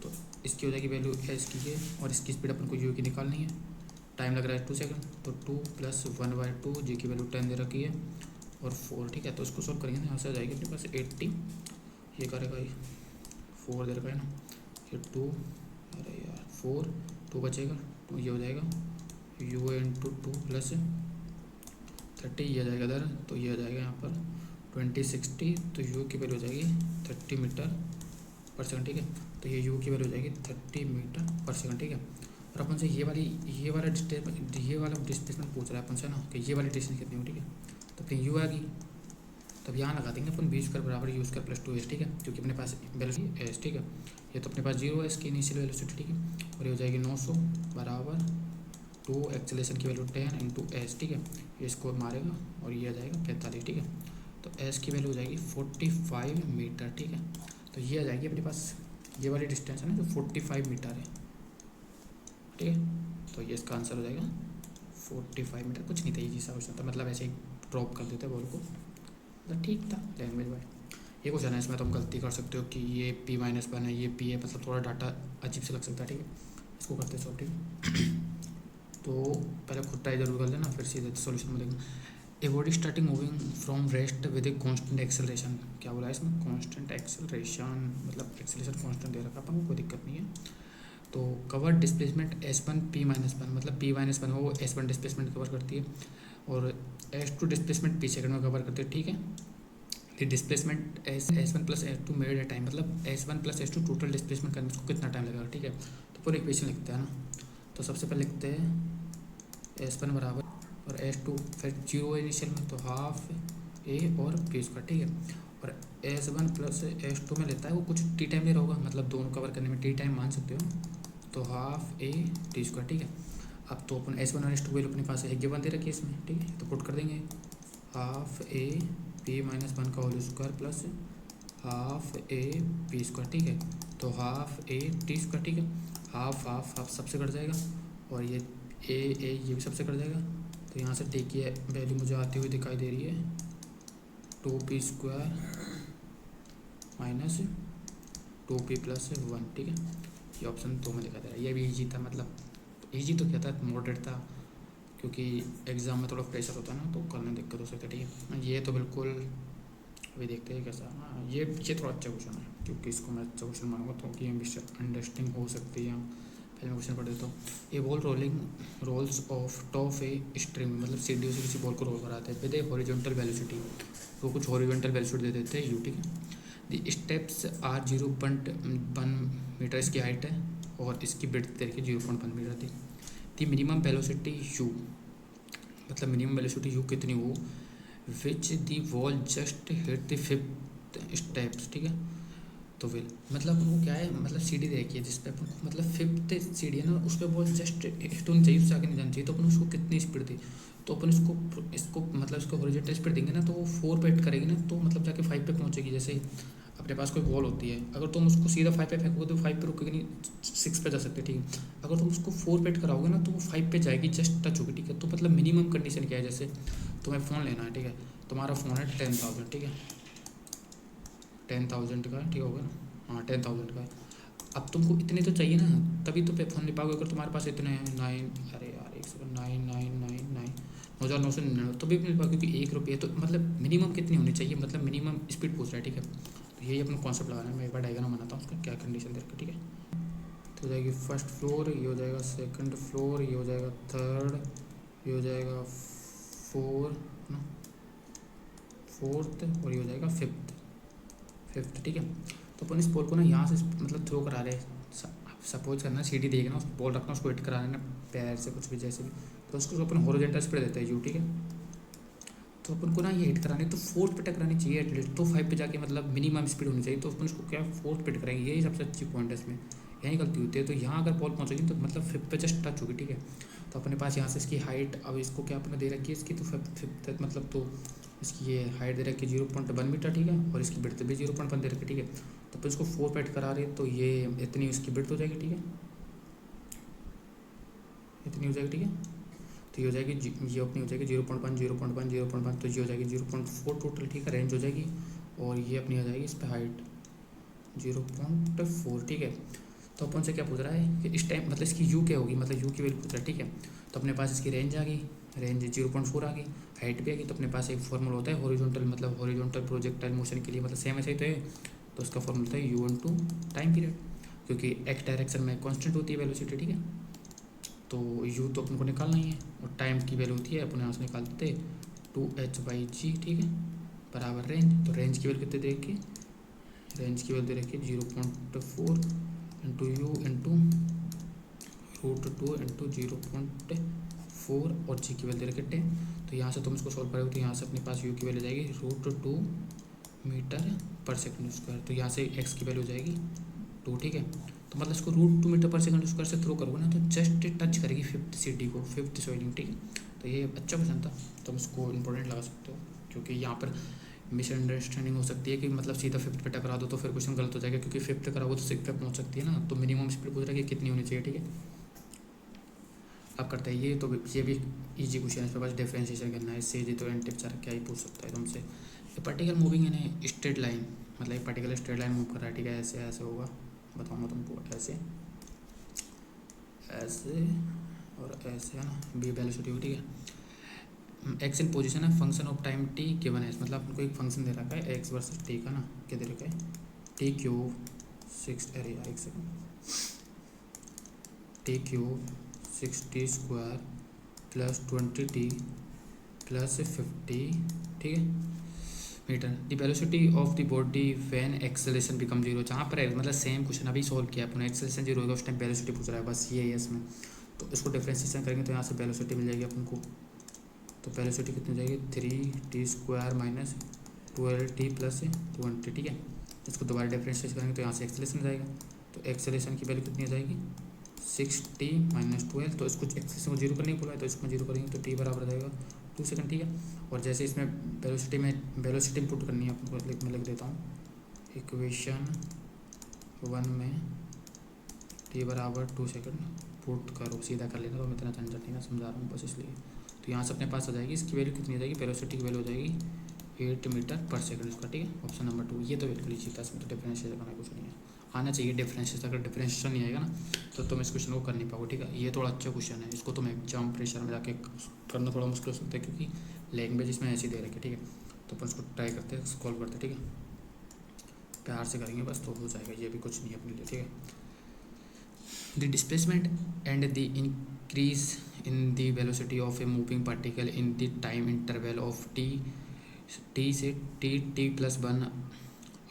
तो इसकी हो जाएगी वैल्यू एस की है और इसकी स्पीड अपन को यू की निकालनी है। टाइम लग रहा है 2 सेकंड, तो 2 + 1/2 जी की वैल्यू 10 दे रखी है और 4, ठीक है। तो इसको सॉल्व करेंगे, यहाँ से आ जाएगी अपने पास 80, ये करेगा ये 4 दे रखा है ना, ये 2, अरे यार 4 2 बचेगा, तो ये हो जाएगा u इंटू 2 + 30, ये आ जाएगा इधर, तो ये आ जाएगा यहाँ पर 2060, तो u की वैल्यू हो जाएगी 30 मीटर पर सेकंड, ठीक है। तो ये u की वैल्यू हो जाएगी 30 मीटर पर सेकंड, ठीक है। और अपन से ये वाला डिस्प्लेसमेंट पूछ रहा है अपन से ना कि ये वाली डिस्टेंस कितनी हो, ठीक है। तो अपनी u आ गई, तब यहाँ लगा देंगे अपन v² बराबर u² + 2s, ठीक है, क्योंकि अपने पास वैल्यू s, ठीक है। ये तो अपने पास 0 है इसकी इनिशियल वेलोसिटी, ठीक है। और ये हो जाएगी 900 बराबर 2 एक्सेलरेशन की वैल्यू 10 इंटू s, ठीक है। ये इसको मारेगा और ये आ जाएगा 45, ठीक है। तो s की वैल्यू हो जाएगी 45 मीटर, ठीक है। तो ये आ जाएगी अपने पास, ये वाली डिस्टेंस है ना जो 45 मीटर है, ठीक है। तो ये इसका आंसर हो जाएगा 45 मीटर। कुछ नहीं था, ये सा क्वेश्चन था, मतलब ऐसे ही ड्रॉप कर देते बॉल को, मतलब ठीक था लैंग्वेज वाइज। ये क्वेश्चन है, इसमें तुम गलती कर सकते हो कि ये p-1 है, ये p है, मतलब थोड़ा डाटा अजीब से लग सकता है, ठीक है। इसको करते सॉल्व, ठीक है। तो पहले खुद ट्राई जरूर कर लेना, फिर सीधे सॉल्यूशन में देखना। A body starting moving from rest with a constant acceleration, क्या बोला है इसमें, कांस्टेंट एक्सेलरेशन, मतलब एक्सेलरेशन कांस्टेंट दे रखा है अपन को, कोई दिक्कत नहीं है। तो कवर डिस्प्लेसमेंट S1 p-1, मतलब p-1 वो S1 डिस्प्लेसमेंट कवर करती है और S2 डिस्प्लेसमेंट p सेकंड में कवर करती है, ठीक है। The displacement S1 + S2 made a time, मतलब S1 + S2 टोटल डिस्प्लेसमेंट करने में उसको कितना टाइम लगेगा, ठीक है। तो पूरी इक्वेशन लिखते हैं ना, तो सबसे पहले लिखते हैं S1 बराबर और S2 फिर 0 इनिशियल में, तो हाफ a और p², ठीक है। और S1 + S2 में लेता है वो कुछ टी टाइम ले रहा होगा, मतलब दोनों कवर करने में टी टाइम मान सकते हो, तो हाफ a t², ठीक है। अब तो अपन S1 और S2 वैल्यू अपने पास है, गिवन दे रखी है इसमें, ठीक है। तो पुट कर देंगे हाफ a p-1 का whole square plus half a p², ठीक है। तो हाफ a t², ठीक है। हाफ हाफ हाफ सबसे कट जाएगा और ये ये भी सबसे कट जाएगा। तो यहाँ से टी की वैल्यू मुझे आती हुई दिखाई दे रही है 2p² - 2p + 1, ठीक है। ये ऑप्शन 2 में दिखाई दे रहा है। ये भी ईजी था, मतलब ईजी तो क्या था, मॉडरेट था, क्योंकि एग्ज़ाम में थोड़ा प्रेशर होता है ना, तो करने में दिक्कत हो सकती है, ठीक है। ये तो बिल्कुल अभी देखते हैं कैसा। हाँ ये थोड़ा अच्छा क्वेश्चन है, क्योंकि इसको मैं अच्छा क्वेश्चन मानूंगा तो कि अंडरस्टैंडिंग हो सकती है। पहले मैं क्वेश्चन पढ़ देता हूँ। A ball rolling rolls off top a string, मतलब सीढ़ियों से किसी बॉल को रोल कराते हैं विद ए हॉरिजॉन्टल वेलोसिटी, तो कुछ हॉरिजॉन्टल वेलोसिटी दे देते हैं यू, ठीक है। द स्टेप्स आर 0.1 मीटर इसकी हाइट है, और इसकी ब्रेड्थ देखिए 0.1 मीटर थी। द मिनिमम वेलोसिटी यू, मतलब मिनिमम वेलोसिटी यू कितनी हो which the ball just hit the fifth steps, ठीक है। तो फिर मतलब वो क्या है, मतलब सीढ़ी देखिए जिस पे अपन को मतलब फिफ्थ सीढ़ी है ना, उस पर बॉल जस्ट हिट होनी चाहिए, उससे आगे नहीं जानी चाहिए। तो अपन उसको कितनी स्पीड दी, तो अपन इसको मतलब इसको हॉरिजॉन्टल स्पीड देंगे ना, तो वो 4 पे हिट करेगी ना, तो मतलब जाके 5 पे पहुंचेगी। जैसे अपने पास कोई बॉल होती है, अगर तुम उसको सीधा 5 पे फेंकोगे तो 5 पे रुकेगी नहीं, 6 पे जा सकते, ठीक है। अगर तुम उसको 4 पे हिट कराओगे ना, तो वो 5 पे जाएगी, जस्ट टच होगी, ठीक है। तो मतलब मिनिमम कंडीशन क्या है, जैसे तुम्हें फ़ोन लेना है, ठीक है। तुम्हारा फ़ोन है 10,000, ठीक है, 10,000 का, ठीक होगा ना, हाँ 10,000 का है। अब तुमको इतने तो चाहिए ना, तभी तो पे फ़ोन ले पाओगे। अगर तुम्हारे पास इतने हैं 9, अरे यार एक सेकंड, 9,999 9,999, तो भी मिल पाओगे, क्योंकि 1 रुपये तो मतलब मिनिमम कितनी होनी चाहिए, मतलब मिनिमम स्पीड पूछ रहा है, ठीक है। तो यही अपना कॉन्सेप्ट लगाना है। मैं एक बार डायग्राम बनाता हूँ उसका, क्या कंडीशन दे रखी, ठीक है। तो हो जाएगी फर्स्ट फ्लोर, ये हो जाएगा सेकंड फ्लोर, ये हो जाएगा थर्ड, ये हो जाएगा फोर्थ, और ये हो जाएगा फिफ्थ, ठीक है। तो अपन इस बॉल को ना यहाँ से मतलब थ्रो करा रहे हैं। सपोज करना सीढ़ी देखना, उस बॉल रखना, उसको हिट करा लेना पैर से कुछ भी जैसे भी, तो उसको अपन हॉरिजॉन्टल स्पीड देते हैं यू, ठीक है। तो अपन को ना ये हिट करानी तो फोर्थ पे टकरानी चाहिए एटलीस्ट, तो 5 पे जाके मतलब मिनिमम स्पीड होनी चाहिए। तो अपन उसको क्या फोर्थ पे टकराएंगे, यही सबसे अच्छी पॉइंट है इसमें, यही गलती होती है। तो यहाँ अगर बॉल पहुँचेगी तो मतलब 5 पे जस्ट टच होगी, ठीक है। तो अपने पास यहाँ से इसकी हाइट, अब इसको क्या अपने दे रखी है इसकी, तो 5 मतलब तो इसकी ये हाइट दे रखी है 0.1 मीटर, ठीक है, और इसकी ब्रेड्थ भी 0.1 दे रखी है, ठीक है। तो अपन इसको 4 पे करा रहे हैं, तो ये इतनी इसकी ब्रेड्थ हो जाएगी, ठीक है, इतनी हो जाएगी, ठीक है। तो ये हो जाएगी ये अपनी हो जाएगी 0.1 0.1 0.1, तो ये हो जाएगी 0.4 टोटल, ठीक है, रेंज हो जाएगी। और ये अपनी हो जाएगी इस पर हाइट 0.4, ठीक है। तो अपन से क्या पूछ रहा है कि इस टाइम मतलब इसकी यू क्या होगी, मतलब यू की वैल्यू पूछ रहा है, ठीक है। तो अपने पास इसकी रेंज आ गई, रेंज 0.4 आ गई, हाइट भी आ गई। तो अपने पास एक फॉर्मूला होता है हॉरिजॉन्टल, मतलब हॉरिजॉन्टल प्रोजेक्टाइल मोशन के लिए, मतलब सेम ऐसा ही तो है। तो उसका फॉर्मूला होता है u/2 टाइम पीरियड, क्योंकि एक्स डायरेक्शन में कांस्टेंट होती है वेलोसिटी, ठीक है। तो u तो अपन को निकालना ही है, और टाइम की वैल्यू होती है अपन यहाँ से निकाल देते 2h/g, ठीक है, बराबर रेंज। तो रेंज की वैल्यू कितने दे रखी, रेंज की वैल्यू दे रखी 0.4 इंटू यू इंटू √2 इंटू 0.4, और जी की वैल्यू दे रखी 10। तो यहाँ से तुम इसको सॉल्व करोगे तो यहाँ से अपने पास यू की वैल्यू जाएगी √2 मीटर पर सेकंड स्क्वायर। तो यहाँ से एक्स की वैल्यू हो जाएगी 2, ठीक है। तो मतलब इसको √2 मीटर पर सेकंड स्क्वायर से थ्रो करोगे ना, तो जस्ट टच करेगी फिफ्थ सीढ़ी को, फिफ्थ सॉइलिंग, ठीक है। तो ये अच्छा क्वेश्चन था, तुम इसको इंपॉर्टेंट लगा सकते हो, क्योंकि यहाँ पर मिसअंडरस्टैंडिंग हो सकती है कि मतलब सीधा 5th पे टकरा दो तो फिर क्वेश्चन गलत हो जाएगा, क्योंकि 5th कराओ तो 6th पे पहुँच सकती है ना। तो मिनिमम स्पीड पूछ रहा है कि कितनी होनी चाहिए, ठीक है। अब करते हैं ये, तो ये भी इजी क्वेश्चन है, इसके पास डिफरेंशिएशन करना है, इससे तो एंड टिप्स क्या ही पूछ सकता है तुमसे। ये पर्टिकुलर मूविंग है स्ट्रेट लाइन, मतलब एक पर्टिकुलर स्ट्रेट लाइन मूव कर रहा है, ठीक है, ऐसे ऐसे होगा, बताऊँगा तुमको, ऐसे ऐसे और ऐसे, है ना, बी वेलोसिटी होगी, ठीक है। एक्स इन पोजीशन है, function of time T given है, मतलब हमको एक फंक्शन दे रखा है एक्स वर्सेस टी का ना, क्या दे रखा है टी क्यूब 6, अरे यार एक second, T cube 6t² plus 20t plus 50, ठीक है, metre. The velocity of the body when acceleration become 0, जहाँ पर है मतलब सेम क्वेश्चन अभी सॉल्व किया अपने, एक्सेलरेशन 0 होगा उस टाइम वेलोसिटी पूछ रहा है, बस ये है इसमें। तो इसको डिफरेंशिएशन करेंगे तो यहाँ से वेलोसिटी मिल जाएगी अपन को। तो वेलोसिटी कितनी हो जाएगी 3t² माइनस 12t प्लस 20, ठीक है। इसको दोबारा डिफरेंशिएट करेंगे तो यहाँ से एक्सेलरेशन जाएगा, तो एक्सेलरेशन की वैल्यू कितनी हो जाएगी 6t माइनस 12। तो इसको एक्सेलरेशन को 0 करने की बोला है, तो इसको 0 करेंगे तो t बराबर जाएगा 2 सेकंड, ठीक है। और जैसे इसमें वेलोसिटी पुट करनी है आपको, मैं लिख देता हूँ इक्वेशन 1 में t बराबर 2 सेकंड पुट करो, सीधा कर लेना, तो मैं इतना झंझट नहीं ना समझा रहा हूँ बस इसलिए। तो यहाँ से अपने पास आ जाएगी इसकी वैल्यू कितनी हो जाएगी, वेलोसिटी की वैल्यू हो जाएगी 8 मीटर पर सेकंड इसका, ठीक है। ऑप्शन नंबर 2, ये तो बिल्कुल ही था, इसमें तो डिफरेंशिएशन करना कुछ नहीं है, आना चाहिए डिफरेंशिएशन। अगर डिफरेंशिएशन नहीं आएगा ना तो तुम इस क्वेश्चन को कर नहीं पाओगे, ठीक है। ये थोड़ा अच्छा क्वेश्चन है, इसको तुम एग्जाम प्रेशर में जाके करना थोड़ा मुश्किल हो सकता है, क्योंकि लैंग्वेज इसमें ऐसी दे रखी है, ठीक है। तो अपन उसको ट्राई करते हैं, सॉल्व करते हैं, ठीक है। प्यार से करेंगे बस तो हो जाएगा, ये भी कुछ नहीं है अपने लिए, ठीक है। The displacement and the increase in the velocity of a moving particle in the time interval of T से T plus one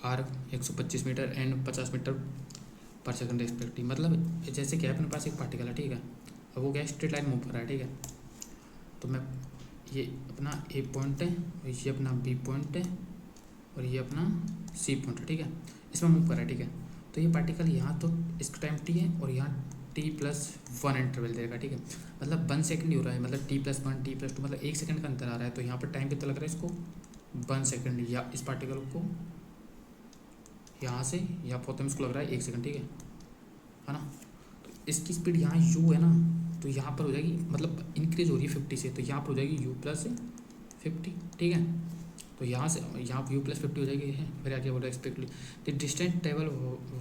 are 125 metre and 50 metre per second respective. मतलब जैसे कि अपने पास एक पार्टिकल है, ठीक है, अब वो क्या स्ट्रेट लाइन मूव कर रहा है, ठीक है। तो मैं ये अपना ए पॉइंट है और ये अपना बी पॉइंट है और ये अपना सी पॉइंट है, ठीक है, इसमें मूव कर रहा है, ठीक है। तो ये पार्टिकल यहाँ तो इसका टाइम टी है और यहाँ टी प्लस वन इंटरवल देगा, ठीक है। मतलब 1 सेकंड ही हो रहा है, मतलब T plus one T plus two, मतलब 1 सेकंड का अंतर आ रहा है। तो यहाँ पर टाइम कितना लग रहा है इसको, 1 सेकंड, या इस पार्टिकल को यहाँ से यहाँ पहुँचने में इसको लग रहा है 1 सेकंड, ठीक है ना। तो इसकी स्पीड यहाँ यू है ना, तो यहाँ पर हो जाएगी, मतलब इंक्रीज हो रही है 50 से, तो यहाँ पर हो जाएगी यू प्लस 50, ठीक है। तो यहाँ से यहाँ यू प्लस 50 हो जाएगी है, फिर आगे बोला expectedly the distance travel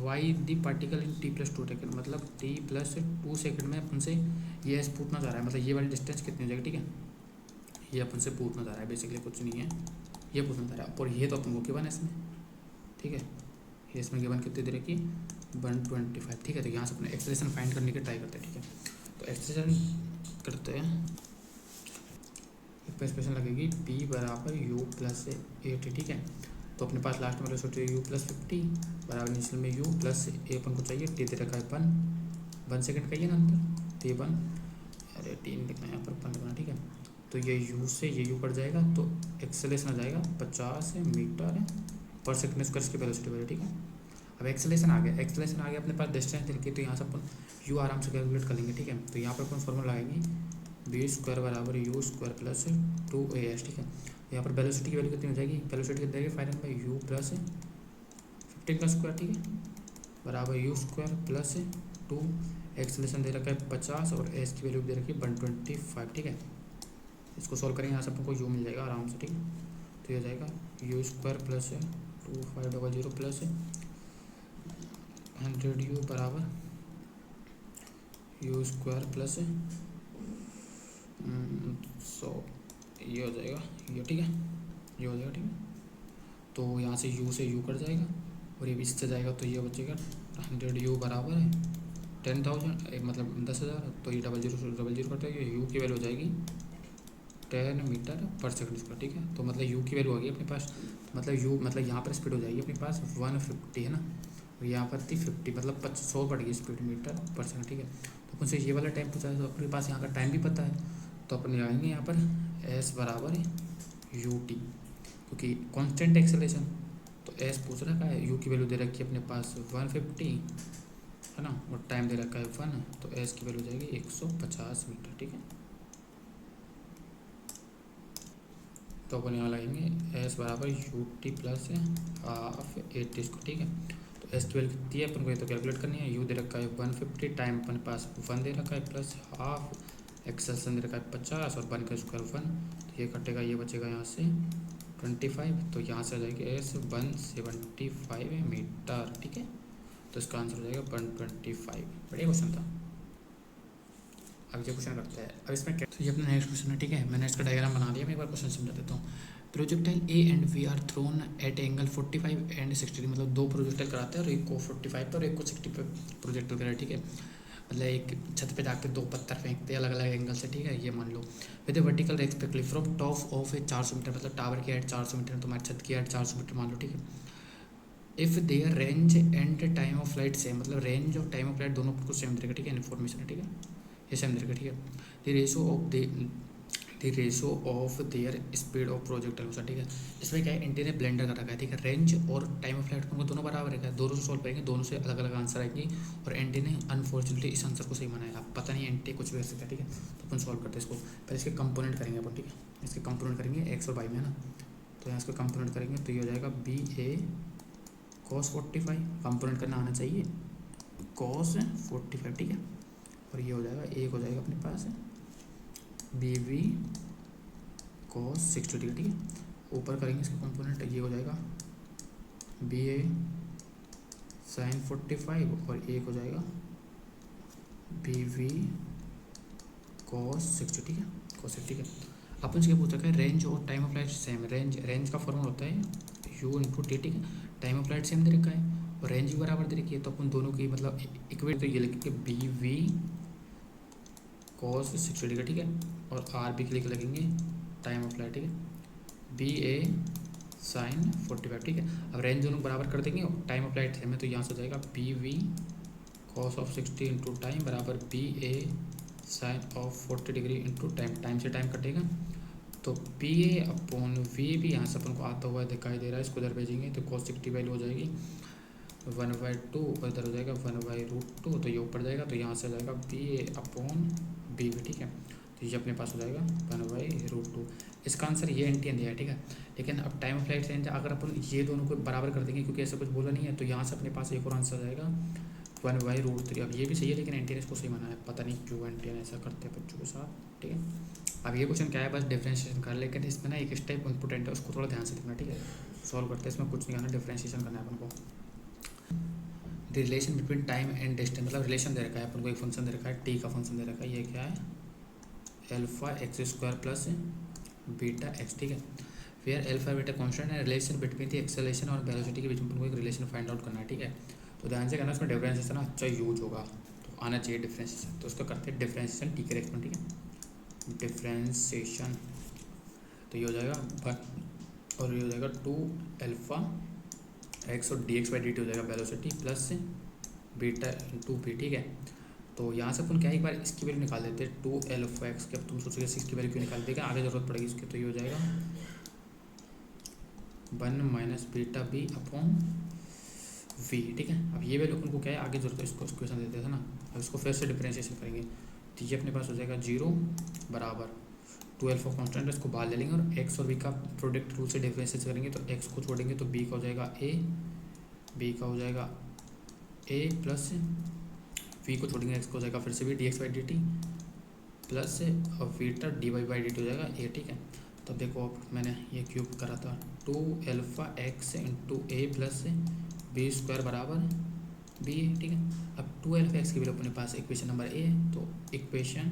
by the particle in T plus 2 second, मतलब टी प्लस 2 सेकेंड में अपन से ये पूछना चाह रहा है, मतलब ये वाली डिस्टेंस कितनी हो जाएगी, ठीक है। ये अपन से पूछना चाह रहा है, बेसिकली कुछ नहीं है, ये पूछना चाह रहा है। और ये तो अपन को गिवन है इसमें, ठीक है, ये इसमें गिवन कितनी दे रखी 125, ठीक है। तो यहाँ से अपने एक्सेलरेशन फाइंड करने की ट्राई करते हैं, ठीक है। तो एक्सेलरेशन करते हैं, एक्सप्रेशन लगेगी p बराबर u प्लस 80, ठीक है। तो अपने पास लास्ट में वेलोसिटी u प्लस 50 बराबर इनिशियल में u प्लस a अपन को चाहिए, t दे रखा है 1 सेकंड का, ये ना अंतर t 1, अरे t लिखना है यहाँ पर 1 लिखना, ठीक है। तो ये u से ये u कट जाएगा, तो एक्सेलरेशन आ जाएगा 50 मीटर पर सेकंड स्क्वायर की वेलोसिटी वाली, ठीक है। अब एक्सेलरेशन आ गया, एक्सेलरेशन आ गया, अपने पास डिस्टेंस देखिए, तो यहाँ से अपन u आराम से कैलकुलेट कर लेंगे, ठीक है। तो यहाँ पर अपन फॉर्मूला लगाएंगे बी स्क्वायर बराबर यू स्क्वायर प्लस 2as, ठीक है। यहाँ पर वेलोसिटी की वैल्यू कितनी हो जाएगी, वेलोसिटी कितनी जाएगी फाइनल में यू प्लस 15 का स्क्वायर, ठीक है, बराबर यू स्क्वायर प्लस 2, एक्सेलरेशन दे रखा है 50 और एस की वैल्यू दे रखी है 125, ठीक है। इसको सॉल्व करेंगे, यहाँ से आपको यू मिल जाएगा आराम से, ठीक है। तो ये जाएगा you square plus 2500 plus 100u बराबर यू स्क्वायर प्लस 100, ये हो जाएगा ये, ठीक है, ये हो जाएगा, ठीक है। तो यहाँ से u से u कट जाएगा और ये 20 से जाएगा, तो ये बचेगा 100u बराबर है 10,000, मतलब 10,000। तो ये डबल जीरो कट जाएगा, u की वैल्यू हो जाएगी 10 मीटर पर सेकंड स्क्वायर, ठीक है। तो मतलब u की वैल्यू आ गई अपने पास, मतलब u मतलब यहाँ पर स्पीड हो जाएगी अपने पास 150 है ना, और यहाँ पर थी 50, मतलब 100 बढ़ गई स्पीड मीटर पर सेकंड, ठीक है। तो अपन से ये वाला टाइम पूछा है, तो अपने पास यहाँ का टाइम भी पता है, तो अपन लगाएंगे यहाँ पर s बराबर यू टी, क्योंकि कांस्टेंट एक्सेलरेशन, तो s पूछ रखा है, u की वैल्यू दे रखी है अपने पास 150 है ना, और टाइम दे रखा है 1, तो s की वैल्यू जाएगी 150 मीटर, ठीक है। तो अपन यहाँ लगाएंगे s बराबर यू टी प्लस हाफ 80 को, ठीक है। तो s की वैल्यू कितनी है अपन को ये तो कैलकुलेट करनी है, u दे रखा है 150, टाइम अपन पास 1 दे रखा है प्लस हाफ, एक्सेलरेशन दे रखा है 50 और 1 का स्क्वायर 1, तो ये कटेगा, ये बचेगा यहाँ से 25, तो यहाँ से आ जाएगी s 175 मीटर, ठीक है। तो इसका आंसर हो जाएगा 125। बढ़िया क्वेश्चन था। अब ये क्वेश्चन करते हैं, अब इसमें क्या, तो ये अपना नेक्स्ट क्वेश्चन है, ठीक है। मैंने इसका डायग्राम बना दिया, मैं एक बार क्वेश्चन समझा देता हूँ। Projectile A and V are thrown at angle 45 and 60, मतलब 2 प्रोजेक्टाइल कराते हैं और एक को 45 पर और एक को 60 पर प्रोजेक्टाइल करा, ठीक है। मतलब एक छत पे जाके 2 पत्थर फेंकते हैं अलग अलग एंगल से, ठीक है, ये मान लो with vertical respectively from top of a 400 metre, मतलब टावर की हाइट 400 मीटर, तुम्हारी छत की हाइट 400 मीटर मान लो, ठीक है। If there range and time of flight same, मतलब रेंज और टाइम ऑफ फ्लाइट दोनों को सेम देगा, ठीक है, इन्फॉर्मेशन है, ठीक है, ये सेम देगा, ठीक है। The ratio of their speed of projectile, ठीक है। इसमें क्या है, एंटी ने ब्लेंडर कर रखा है, ठीक है। रेंज और टाइम ऑफ फ्लाइट को दोनों बराबर है, दोनों से सॉल्व करेंगे, दोनों से अलग अलग आंसर आएंगे, और एंटी ने अनफॉर्चुनेटली इस आंसर को सही बनाया, पता नहीं एंटी कुछ भी कर सकता है, ठीक है। तो अपन सॉल्व करते हैं इसको, पहले इसके कंपोनेंट करेंगे अपन, ठीक है। इसके कंपोनेंट करेंगे एक्स और वाई में, है ना। तो यहाँ इसका कंपोनेंट करेंगे, तो ये हो जाएगा बी ए cos 45, कंपोनेंट करना आना चाहिए cos 45, ठीक है। और ये हो जाएगा, एक हो जाएगा अपने पास बी वी cos 60, ठीक है। ऊपर करेंगे इसका कंपोनेंट, ये हो जाएगा बी ए sin 45 और एक हो जाएगा बी वी cos 60, ठीक है, cos 60, ठीक है। अपन से क्या पूछ रखा है, रेंज और टाइम अप्लाइड सेम। रेंज का फॉर्मूला होता है यू इंटू टी, ठीक है। टाइम अप्लाइड सेम दे रखा है और रेंज भी बराबर दे रखी है, तो अपन दोनों की मतलब इक्वेट, तो ये लिखेंगे बी वी कॉस 60 डिग्री, ठीक है। और आर बी के लिए लगेंगे टाइम अप्लाइड, ठीक है, बी ए साइन 45, ठीक है। अब रेंज दोनों बराबर कर देंगे और टाइम अप्लाइड सेम है, तो यहाँ से हो जाएगा B V cos of 60 into time बराबर B A sine of 40 degree into time. Time से टाइम कटेगा तो पी ए अपॉन वी भी यहाँ से अपन को आता हुआ दिखाई दे रहा है, इसको इधर भेजेंगे तो कॉस 60 वैल्यू हो जाएगी 1/2 और इधर हो जाएगा 1/√2, तो ये ऊपर जाएगा तो यहाँ से हो जाएगा B A upon B V, ठीक है। तो ये अपने पास हो जाएगा 1/√2। इसका आंसर ये एन टी एन दिया है, ठीक है। लेकिन अब टाइम ऑफ फ्लाइट रेंज अगर अपन ये दोनों को बराबर कर देंगे, क्योंकि ऐसा कुछ बोला नहीं है, तो यहाँ से अपने पास एक और आंसर आ जाएगा 1/√3। अब ये भी सही है, लेकिन एन टी एन इसको सही माना है, पता नहीं क्यों एन टी एन ऐसा करते हैं बच्चों के साथ, ठीक है। अब ये क्वेश्चन क्या है, बस डिफरेंशिएशन कर, लेकिन इसमें ना एक स्टेप इम्पोर्टेंट है, उसको थोड़ा ध्यान से देखना, ठीक है। सॉल्व करते हैं, इसमें कुछ नहीं करना, डिफरेंशिएशन करना है अपन को। The relation between time and distance, मतलब रिलेशन दे रखा है अपन को, एक फंक्शन दे रखा है, टी का फंक्शन दे रखा है, ये क्या है, alpha x square plus beta x, ठीक है। फिर अल्फा बीटा कॉन्स्टेंट है, रिलेशन बिटवीन द एक्सेलरेशन और वेलोसिटी के बीच में अपन को एक रिलेशन फाइंड आउट करना है, ठीक है। तो ध्यान से करना, उसमें डिफरेंशिएशन अच्छा यूज होगा, तो आना चाहिए डिफरेंशिएशन। तो उसको करते हैं डिफरेंशिएशन टी के रेस्पेक्ट, ठीक है। डिफरेंशिएशन तो ये हो जाएगा 1 और ये हो जाएगा 2 अल्फा एक्स और D X by D T हो जाएगा velocity plus beta into B, ठीक है। तो यहाँ से अपन क्या है, एक बार इसकी वैल्यू निकाल देते हैं 2 अल्फा एक्स की। अब तुम सोचोगे इसकी वैल्यू क्यों निकाल देगा, आगे जरूरत पड़ेगी इसकी। तो ये हो जाएगा 1 minus beta B upon V, ठीक है। अब ये वैल्यू अपन को क्या है, आगे जरूरत है, इसको क्वेश्चन देते थे ना। अब इसको फिर से डिफरेंशिएशन करेंगे, तो ये अपने पास हो जाएगा 0 बराबर 2 अल्फा कॉन्स्टेंट, इसको बाहर ले लेंगे और एक्स और बी का प्रोडक्ट रूल से डिफरेंशिएट करेंगे, तो एक्स को छोड़ेंगे तो बी का हो जाएगा ए, बी का हो जाएगा ए प्लस वी को छोड़ेंगे, एक्स को हो जाएगा फिर से भी D X by D T plus और beta D Y by D T हो जाएगा ए, ठीक है। तो देखो अब मैंने ये क्यूब करा था 2 अल्फा एक्स इंटू ए प्लस बी स्क्वायर बराबर बी, ठीक है। अब 2 अल्फा एक्स की वैल्यू अपने पास इक्वेशन नंबर ए है, तो इक्वेशन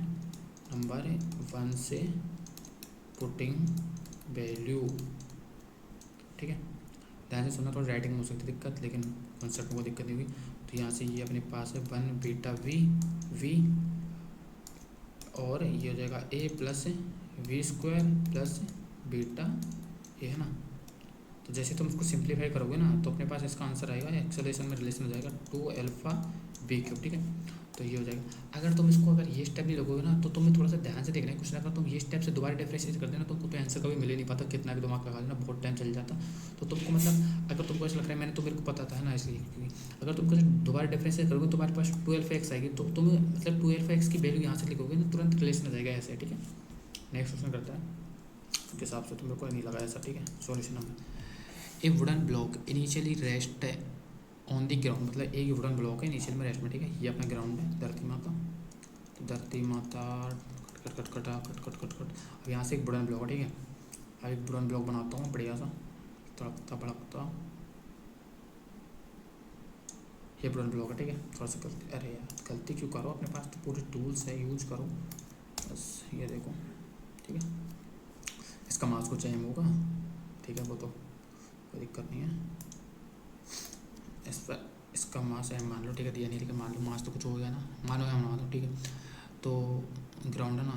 नंबर 1 से पुटिंग वैल्यू, ठीक है। ध्यान से सुनना, थोड़ा राइटिंग में हो सकती है दिक्कत, लेकिन कॉन्सेप्ट में कोई दिक्कत नहीं हुई। तो यहाँ से ये अपने पास है 1 बीटा वी वी और ये हो जाएगा A plus V square plus beta A, है ना। तो जैसे तुम उसको सिंप्लीफाई करोगे ना, तो अपने पास इसका आंसर आएगा, एक्सेलरेशन में रिलेशन हो जाएगा 2 अल्फा बी क्यूब, ठीक है। तो ये हो जाएगा, अगर तुम इसको अगर ये स्टेप नहीं लगोगे ना, तो तुम्हें थोड़ा सा ध्यान से देखना है क्वेश्चन। अगर तुम ये स्टेप से दोबारा डिफरेंशिएट कर देना, तुमको तो आंसर कभी मिल ही नहीं पाता, कितना भी दिमाग लगा लेना बहुत टाइम चल जाता। तो तुमको मतलब अगर तुमको ऐसा लग रहा है मैंने तो मेरे को पता था, है ना, इसलिए क्योंकि अगर तुम कुछ दोबारा डिफरेंशिएट करोगे तो तुम्हारे पास 12 एक्स आएगी, तो तुम्हें मतलब 12 एक्स की वैल्यू यहाँ से लिखोगे ना, तुरंत रिलेशन आ जाएगा ऐसे, ठीक है। नेक्स्ट क्वेश्चन करता है, उसके हिसाब से तुम्हें को नहीं लगा ऐसा, ठीक है। Solution number, A wooden block initially rest on the ground, मतलब एक वुडन ब्लॉक है इनिशियल में रेस्ट में, ठीक है। ये अपना ग्राउंड है धरती माता, तो धरती माता cut cut cut cut cut cut cut. अब यहाँ से एक वुडन ब्लॉक है, ठीक है। अब एक वुडन ब्लॉक बनाता हूँ बढ़िया सा, तड़कता भड़कता, ये वुडन ब्लॉक है, ठीक है। थोड़ा सा गलती, अरे यार गलती क्यों करो, अपने पास तो पूरे टूल्स है, यूज करो बस। ये देखो, ठीक है, इसका मास कुछ एम होगा, ठीक है, वो तो कोई दिक्कत नहीं है। इस पर इसका मास एम मान लो, ठीक है, दिया नहीं, ठीक है, मान लो मास तो कुछ हो गया ना, मानो या मान लो, ठीक है। तो ग्राउंड है ना,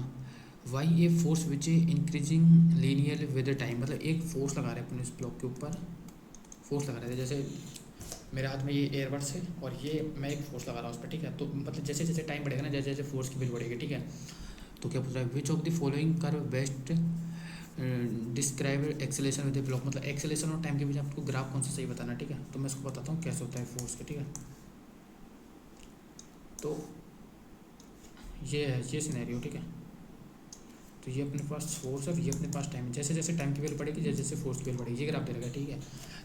Y a force which a increasing linear with time, मतलब एक फोर्स लगा रहे हैं अपने इस ब्लॉक के ऊपर, फोर्स लगा रहे थे, जैसे मेरे हाथ में ये एयरबड्स है और ये मैं एक फोर्स लगा रहा हूँ उस पर, ठीक है। तो मतलब जैसे जैसे टाइम बढ़ेगा ना, जैसे जैसे फोर्स की वैल्यू बढ़ेगी, ठीक है। तो क्या पूछ रहा है, which of the following curve best describe acceleration with block, मतलब एक्सेलेरेशन और टाइम के बीच आपको ग्राफ कौन सा सही बताना, ठीक है। तो मैं इसको बताता हूँ कैसे होता है फोर्स का, ठीक है। तो ये है, ये सिनेरियो, ठीक है। तो ये अपने पास फोर्स है, ये अपने पास टाइम है, जैसे जैसे टाइम की वैल्यू बढ़ेगी, जैसे जैसे फोर्स की वैल्यू बढ़ेगी, ये ग्राफ दे रखा है, ठीक है।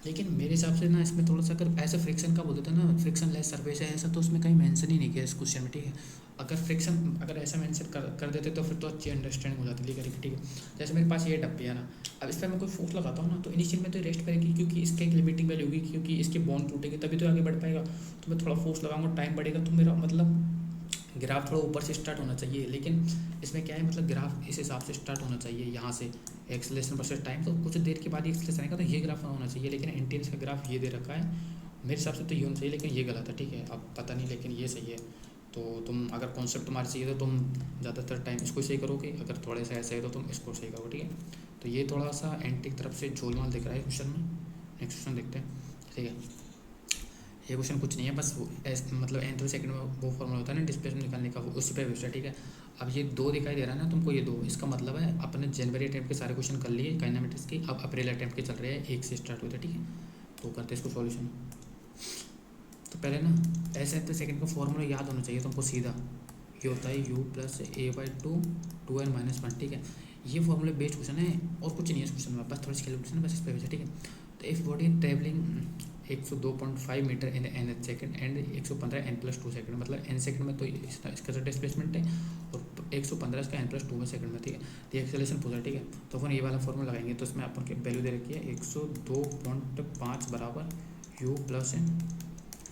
लेकिन मेरे हिसाब से ना इसमें थोड़ा सा, अगर ऐसे फ्रिक्शन का बोलते थे ना, फ्रिक्शन लेस सरफेस है ऐसा, तो उसमें कहीं मेंशन ही नहीं किया इस क्वेश्चन में, ठीक है। अगर फ्रिक्शन अगर ऐसा मेंशन कर देते तो फिर तो अच्छी अंडरस्टैंडिंग हो जाती है, ठीक है। जैसे मेरे पास ये डब्बी है ना, अब इस पर मैं कोई फोर्स लगाता हूँ ना, तो इनिशियल में तो रेस्ट करेगी, क्योंकि इसके एक लिमिटिंग वैल्यू होगी, क्योंकि इसके बॉन्ड टूटेंगे तभी तो आगे बढ़ पाएगा। तो मैं थोड़ा फोर्स लगाऊंगा, टाइम बढ़ेगा, तो मेरा मतलब ग्राफ थोड़ा ऊपर से स्टार्ट होना चाहिए, लेकिन इसमें क्या है मतलब ग्राफ इस हिसाब से स्टार्ट होना चाहिए, यहाँ से एक्सेलेरेशन वर्सेस टाइम, तो कुछ देर के बाद ही एक्सेलेरेशन आएगा, तो ये ग्राफ होना चाहिए, लेकिन एंटीएनएस का ग्राफ ये दे रखा है, मेरे हिसाब से तो ये होना चाहिए, लेकिन ये गलत है, ठीक है, अब पता नहीं, लेकिन ये सही है। तो तुम अगर कॉन्सेप्ट तुम्हारे सही है तो तुम ज़्यादातर टाइम इसको सही करोगे, अगर थोड़े से ऐसे है तो तुम इसको सही करोगे, ठीक है। तो ये थोड़ा सा एंटी की तरफ से झोलमाल दिख रहा है क्वेश्चन में। नेक्स्ट क्वेश्चन देखते हैं, ठीक है। ये क्वेश्चन कुछ नहीं है, बस मतलब nth सेकंड में वो फॉर्मूला होता है ना डिस्प्लेसमेंट निकालने का, वो उसी पे बेस्ड है, ठीक है। अब ये 2 दिखाई दे रहा है ना तुमको, ये 2, इसका मतलब है अपने जनवरी अटैम्प्ट के सारे क्वेश्चन कर लिए काइनेमेटिक्स के, अब अप्रैल अटैम्प्ट के चल रहे हैं, 1 से स्टार्ट होते हैं, ठीक है। तो करते हैं इसको सॉल्यूशन। तो पहले ना nth सेकंड का फॉर्मूला याद होना चाहिए तुमको सीधा, ये होता है u प्लस a/2 2n-1, ठीक है। ये फॉर्मूले बेस्ड क्वेश्चन है और कुछ नहीं है इस क्वेश्चन में, बस थोड़ी सी कैलकुलेशन है, बस इस पे बेस्ड है, ठीक है। तो if body travelling 102.5 metre in nth second and 115 n+2 second, मतलब n सेकंड में तो इसका जो डिस्प्लेसमेंट है और 115 इसका n+2 में सेकंड में, ठीक है। तो ये एक्सेलरेशन पूछा, ठीक है। तो अपन ये वाला फॉर्मूला लगाएंगे, तो इसमें अपन की वैल्यू दे रखी है 102.5 बराबर u प्लस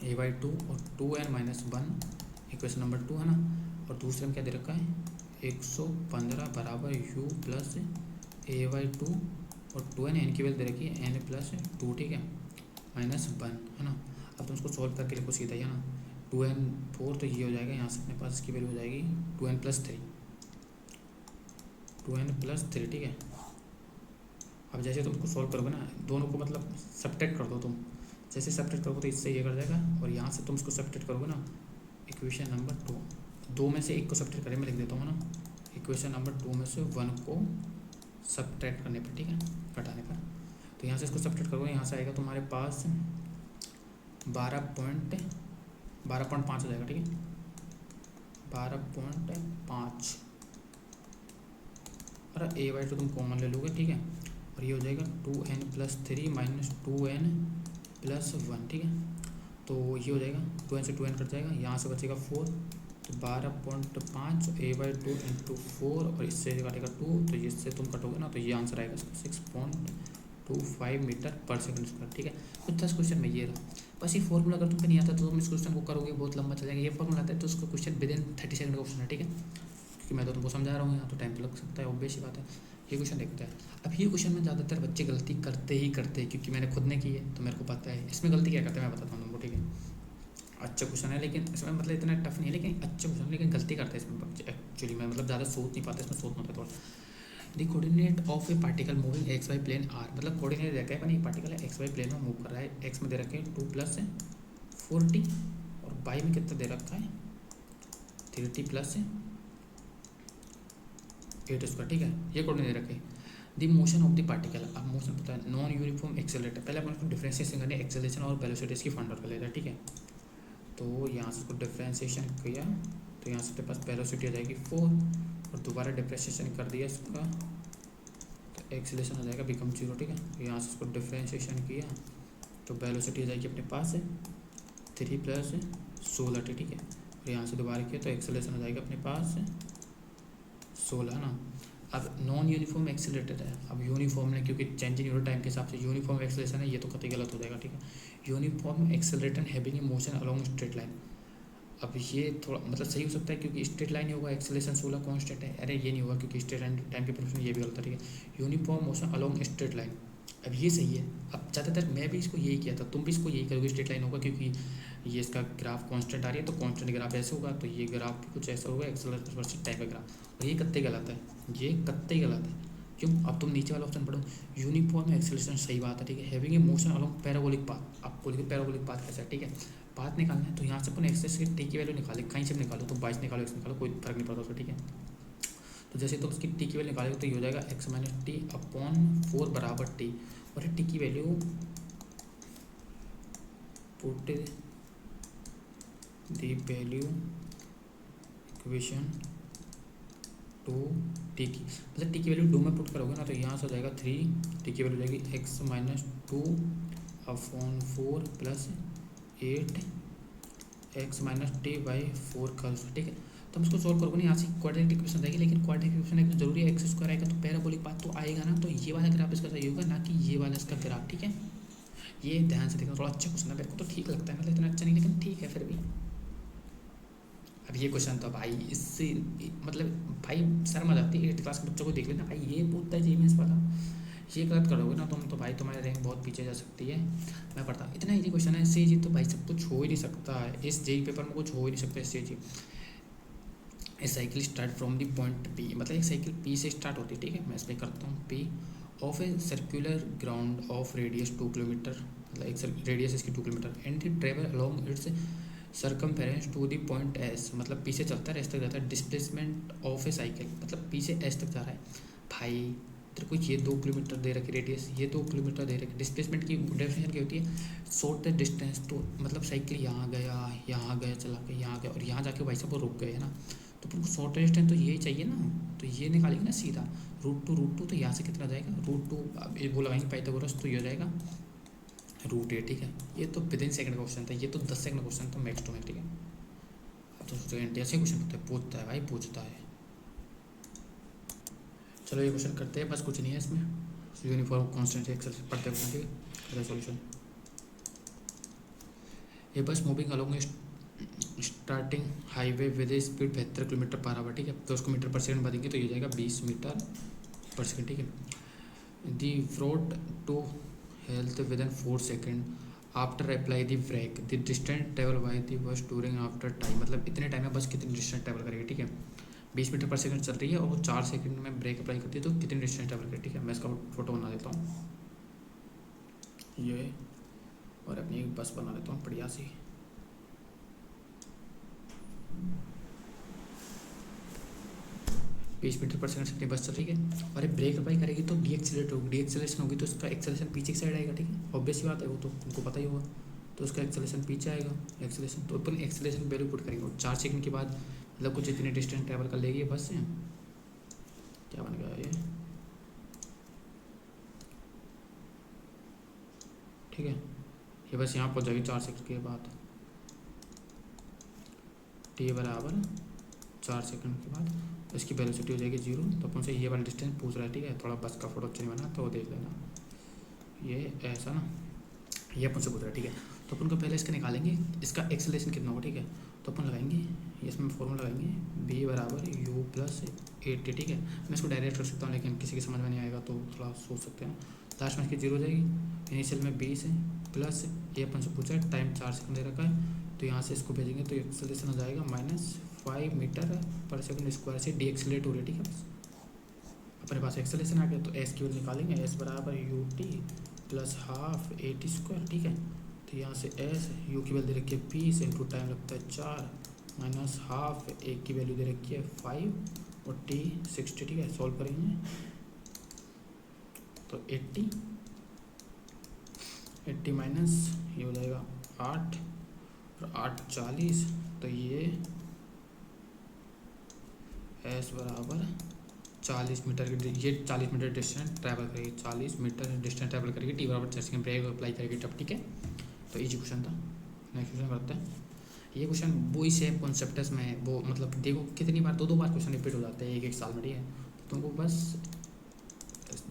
a/2 और 2n-1, इक्वेशन नंबर 2 है ना। और दूसरे में क्या दे रखा है 115 बराबर u प्लस a/2 और 2n, n की वैल्यू दे रखी है n+2, ठीक है, -1 है ना। अब तुम उसको सॉल्व करके लिखो सीधा ही, है ना। 2n4 तो ये हो जाएगा, यहाँ से अपने पास इसकी वैल्यू हो जाएगी 2n+3, 2n+3, ठीक है। अब जैसे तुम उसको सॉल्व करोगे ना, दोनों को मतलब सब्ट्रैक्ट कर दो तुम, जैसे सब्ट्रैक्ट करोगे तो इससे ये कर जाएगा, और यहाँ से तुम इसको सब्ट्रैक्ट करोगे ना, इक्वेशन नंबर 2 में से एक को सब्ट्रैक्ट करें, मैं लिख देता हूँ ना, इक्वेशन नंबर 2 में से 1 को सब्ट्रैक्ट करने पर, ठीक है, घटाने पर। तो यहाँ से इसको सब्ट्रैक्ट करोगे, यहाँ से आएगा तुम्हारे पास 12.5 हो जाएगा, ठीक है, 12.5, और a/2 तुम कॉमन ले लोगे, ठीक है। और ये हो जाएगा 2n+3 - 2n+1, ठीक है। तो ये हो जाएगा 2n से 2n कट जाएगा, यहाँ से बचेगा 4, तो 12.5 a/2 × 4, और इससे कटेगा 2, तो इससे तुम कटोगे ना, तो ये आंसर आएगा इसका 6.25 मीटर पर सेकंड स्क्वायर, ठीक है। तो 10 क्वेश्चन में ये रहा, बस ये फॉर्मूला अगर तुमको नहीं आता तो तुम इस क्वेश्चन को करोगे बहुत लंबा चल जाएगा। ये फॉर्मूला आता है तो उसका क्वेश्चन विदिन 30 सेकंड का क्वेश्चन है, ठीक है, क्योंकि मैं तो तुमको समझा रहा हूँ यहाँ, तो टाइम तो लग सकता है, ऑब्वियस ही बात है। ये क्वेश्चन देखते हैं। अब ये क्वेश्चन में ज़्यादातर बच्चे गलती करते ही करते हैं, क्योंकि मैंने खुद ने की है तो मेरे को पता है इसमें गलती क्या करते हैं, मैं बताता हूँ तुमको, ठीक है। अच्छा क्वेश्चन है, लेकिन इसमें मतलब इतना टफ नहीं है, लेकिन अच्छा क्वेश्चन, लेकिन गलती करते हैं इसमें बच्चे एक्चुअली में, मतलब ज़्यादा सोच नहीं पाते, इसमें सोचना होता है थोड़ा। The coordinate of a particle moving X Y plane are, मतलब कोऑर्डिनेट दे रखा है, एक पार्टिकल है एक्स वाई प्लेन में मूव कर रहा है, एक्स में दे रखे हैं 2 + 40 और वाई में कितना दे रखा है 30 + 8², ठीक है। ये कोऑर्डिनेट दे रखे हैं। The motion of the particle, अब मोशन पता है, नॉन यूनिफॉर्म एक्सेलरेटर, पहले अपन उसको डिफरेंशिएशन करने एक्सेलरेशन और वेलोसिटी की फाइंड आउट कर लेते हैं, ठीक है। तो यहाँ से उसको डिफरेंशिएशन किया, तो यहाँ से तेरे पास वेलोसिटी आ जाएगी 4, और दोबारा डिफरेंशिएशन कर दिया इसका, तो एक्सेलरेशन हो जाएगा बिकम 0, ठीक है। तो यहाँ से इसको डिफरेंशिएशन किया तो वेलोसिटी आ जाएगी अपने पास 3 + 16t, ठीक है। और यहाँ से दोबारा किया तो एक्सेलरेशन हो जाएगा अपने पास 16, है ना। अब नॉन यूनिफॉर्म एक्सेलरेटर है, अब यूनिफॉर्म है क्योंकि चेंज इन यूनिट टाइम के हिसाब से यूनिफॉर्म एक्सेलरेशन है, ये तो कतई गलत हो जाएगा, ठीक है। Uniform accelerator having a motion along straight line, अब ये थोड़ा मतलब सही हो सकता है क्योंकि स्ट्रेट लाइन ही होगा, एक्सेलरेशन 16 कांस्टेंट है, अरे ये नहीं होगा क्योंकि स्ट्रेट लाइन टाइम के प्रोपोर्शन, ये भी गलत है, ठीक है। Uniform motion along straight line, अब ये सही है। अब ज़्यादातर मैं भी इसको यही किया था, तुम भी इसको यही करोगे, स्ट्रेट लाइन होगा क्योंकि ये इसका ग्राफ कांस्टेंट आ रही है, तो कांस्टेंट ग्राफ ऐसे होगा, तो ये ग्राफ भी कुछ ऐसा होगा एक्सेलरेशन वर्सेस टाइम का ग्राफ, और ये कतई गलत है, ये कतई गलत है। क्यों? अब तुम नीचे वाला ऑप्शन पढ़ो, यूनिफॉर्म एक्सेलरेशन सही बात है, ठीक है। Having a motion along parabolic path, आपको लिखे पैराबोलिक पाथ कैसा है, ठीक है। पाथ निकालना है तो यहाँ से अपन एक्सेस की टी की वैल्यू निकाले, कहीं से भी निकालो, तो 22 निकालो, एक्स निकालो, कोई फर्क नहीं पड़ता उसका, ठीक है। तो जैसे तुम उसकी टी की वैल्यू निकालोगे तो ये हो जाएगा x - t/4 बराबर टी, और टी की value put the value equation 2 T की, मतलब टी की वैल्यू 2 में पुट करोगे ना, तो यहाँ से हो जाएगा 3, टी की वैल्यू हो जाएगी x - 2/4 + 8 x - t/4 का, ठीक है। तो हम इसको सोल्व करोगे ना, यहाँ से क्वाड्रेटिक इक्वेशन आएगी, लेकिन क्वाड्रेटिक इक्वेशन एक जरूरी है, x² आएगा तो पैराबोलिक पाथ तो आएगा ना, तो ये वाला ग्राफ इसका सही होगा, ना कि ये वाला इसका ग्राफ, ठीक है। ये ध्यान से देखना, थोड़ा अच्छा क्वेश्चन है, मेरे को तो ठीक लगता है, मतलब इतना अच्छा नहीं लेकिन ठीक है, फिर भी अब ये क्वेश्चन तो भाई इससे मतलब भाई शर्म आ जाती है, 8th क्लास के बच्चों को देख लेना भाई ये पूछता है जेईएस वाला, ये गलत करोगे ना तुम तो भाई तुम्हारी रैंक बहुत पीछे जा सकती है। मैं पढ़ता इतना इजी क्वेश्चन है, इससे इजी तो भाई सब कुछ हो ही नहीं सकता है, इस जेई पेपर में कुछ हो ही नहीं सकता इससे easy. A cycle start from the point P, मतलब एक साइकिल पी से स्टार्ट होती है, ठीक है, मैं इसमें करता हूँ P of a circular ground of radius 2 kilometre, मतलब एक रेडियस इसकी 2 kilometre and it travel along its circumference to the point S, मतलब पी से चलता है एस तक जाता है, डिस्प्लेसमेंट ऑफ ए साइकिल मतलब पी से एस तक जा रहा है। भाई तेरे को ये 2 किलोमीटर दे रखी रेडियस, ये 2 किलोमीटर दे रखी, डिस्प्लेसमेंट की डेफिनेशन क्या होती है, शॉर्टेस्ट डिस्टेंस, तो मतलब साइकिल यहाँ गया चला के यहाँ गया और यहाँ जाके भाई साहब वो रुक गए है ना, तो तुमको शॉर्टेस्ट डिस्टेंस तो यही चाहिए ना, तो ये निकालेंगे ना सीधा रूट टू, तो यहाँ से कितना जाएगा रूट 2, अब ये वो लगाएंगे पाइथागोरस, तो ये हो जाएगा √8, ठीक है। ये तो विद इन सेकंड क्वेश्चन था, ये तो 10 सेकंड क्वेश्चन था मैक्स टू मैक्स, ठीक है। अब तो स्टूडेंट ऐसे क्वेश्चन पूछता है भाई पूछता है। चलो ये क्वेश्चन करते हैं, बस कुछ नहीं है इसमें, यूनिफॉर्म कॉन्स्टेंट एक्सरसाइज पढ़ते हैं, ठीक है। सॉल्यूशन ये बस moving along starting highway with speed 72 kilometre per hour, ठीक है, तो उसको मीटर पर सेकंड बदलेंगे तो ये जाएगा 20 मीटर पर सेकंड, ठीक है। The fruit to health with in 4 second after apply the brake the distance travel by the bus during after time, मतलब इतने टाइम में बस कितनी डिस्टेंस ट्रेवल करेगी, ठीक है। 20 मीटर पर सेकंड चल रही है और वो 4 सेकंड में ब्रेक अप्लाई करती है तो कितनी डिस्टेंस ट्रेवल करेगी, ठीक है। मैं इसका फोटो बना देता हूँ ये, और अपनी एक बस बना देता हूँ बढ़िया सी। बीस मीटर पर सेकंड से अपनी बस चल रही है और ये ब्रेक अप्लाई करेगी तो डीएक्सीलेट होगी, डीएक्सीलेशन होगी तो उसका एक्सेलेशन पीछे की साइड आएगा, ठीक है, ऑब्वियस बात है वो तो तुमको पता ही होगा, तो उसका एक्सेलेशन पीछे आएगा, एक्सेलेशन तो अपन एक्सेलेशन वैल्यू पुट करेंगे और 4 सेकंड के बाद मतलब कुछ इतनी डिस्टेंस ट्रैवल कर लेगी बस से, क्या बन गया ये, ठीक है। ये बस यहाँ पहुँच जाएगी 4 सेकंड के बाद, टी बराबर 4 सेकंड के बाद इसकी वेलोसिटी हो जाएगी 0, तो अपन से ये वाला डिस्टेंस पूछ रहा है, ठीक है। थोड़ा बस का फोटो अच्छा नहीं बना तो वो देख लेना, ये ऐसा ना, ये अपन से पूछ रहा है, ठीक है। तो अपन को पहले इसका निकालेंगे, इसका एक्सेलेरेशन कितना होगा, ठीक है। तो अपन लगाएंगे इसमें फॉर्मूला लगाएंगे b बराबर u प्लस 80, ठीक है। मैं इसको डायरेक्ट कर सकता हूँ लेकिन किसी की समझ में नहीं आएगा तो थोड़ा सोच सकते हैं। लास्ट में इसकी 0 हो जाएगी, इनिशियल में 20 है प्लस ये अपन से पूछा है टाइम 4 सेकंड दे रखा है, तो यहाँ से इसको भेजेंगे तो एक्सेलेरेशन हो जाएगा -5 मीटर पर सेकंड स्क्वायर से डी एक्सेलेरेट हो रही है, ठीक है। बस अपने पास एक्सेलेरेशन आ गया तो एस की वैल्यू निकालेंगे, एस बराबर U T plus half 80 square, ठीक है। तो यहाँ से एस यू की वैल्यू दे रखी है 20 इंटू टाइम लगता है 4 माइनस हाफ एक की वैल्यू दे रखी है 5 और टी 60, ठीक है। सॉल्व करेंगे तो 80 माइनस ये हो जाएगा 8 और 8 40, तो ये एस बराबर 40 मीटर की, ये 40 मीटर डिस्टेंस ट्रैवल करेगी, 40 मीटर डिस्टेंस ट्रैवल करेगी, टी बराबर 4 सेकंड ब्रेक अप्लाई करेगी तब, ठीक है। तो इजी क्वेश्चन था। नेक्स्ट क्वेश्चन करते हैं। ये क्वेश्चन वो ही सेम कॉन्सेप्ट है इसमें, वो मतलब देखो कितनी बार 2 बार क्वेश्चन रिपीट हो जाते हैं एक साल में, ठीक है। तो तुमको बस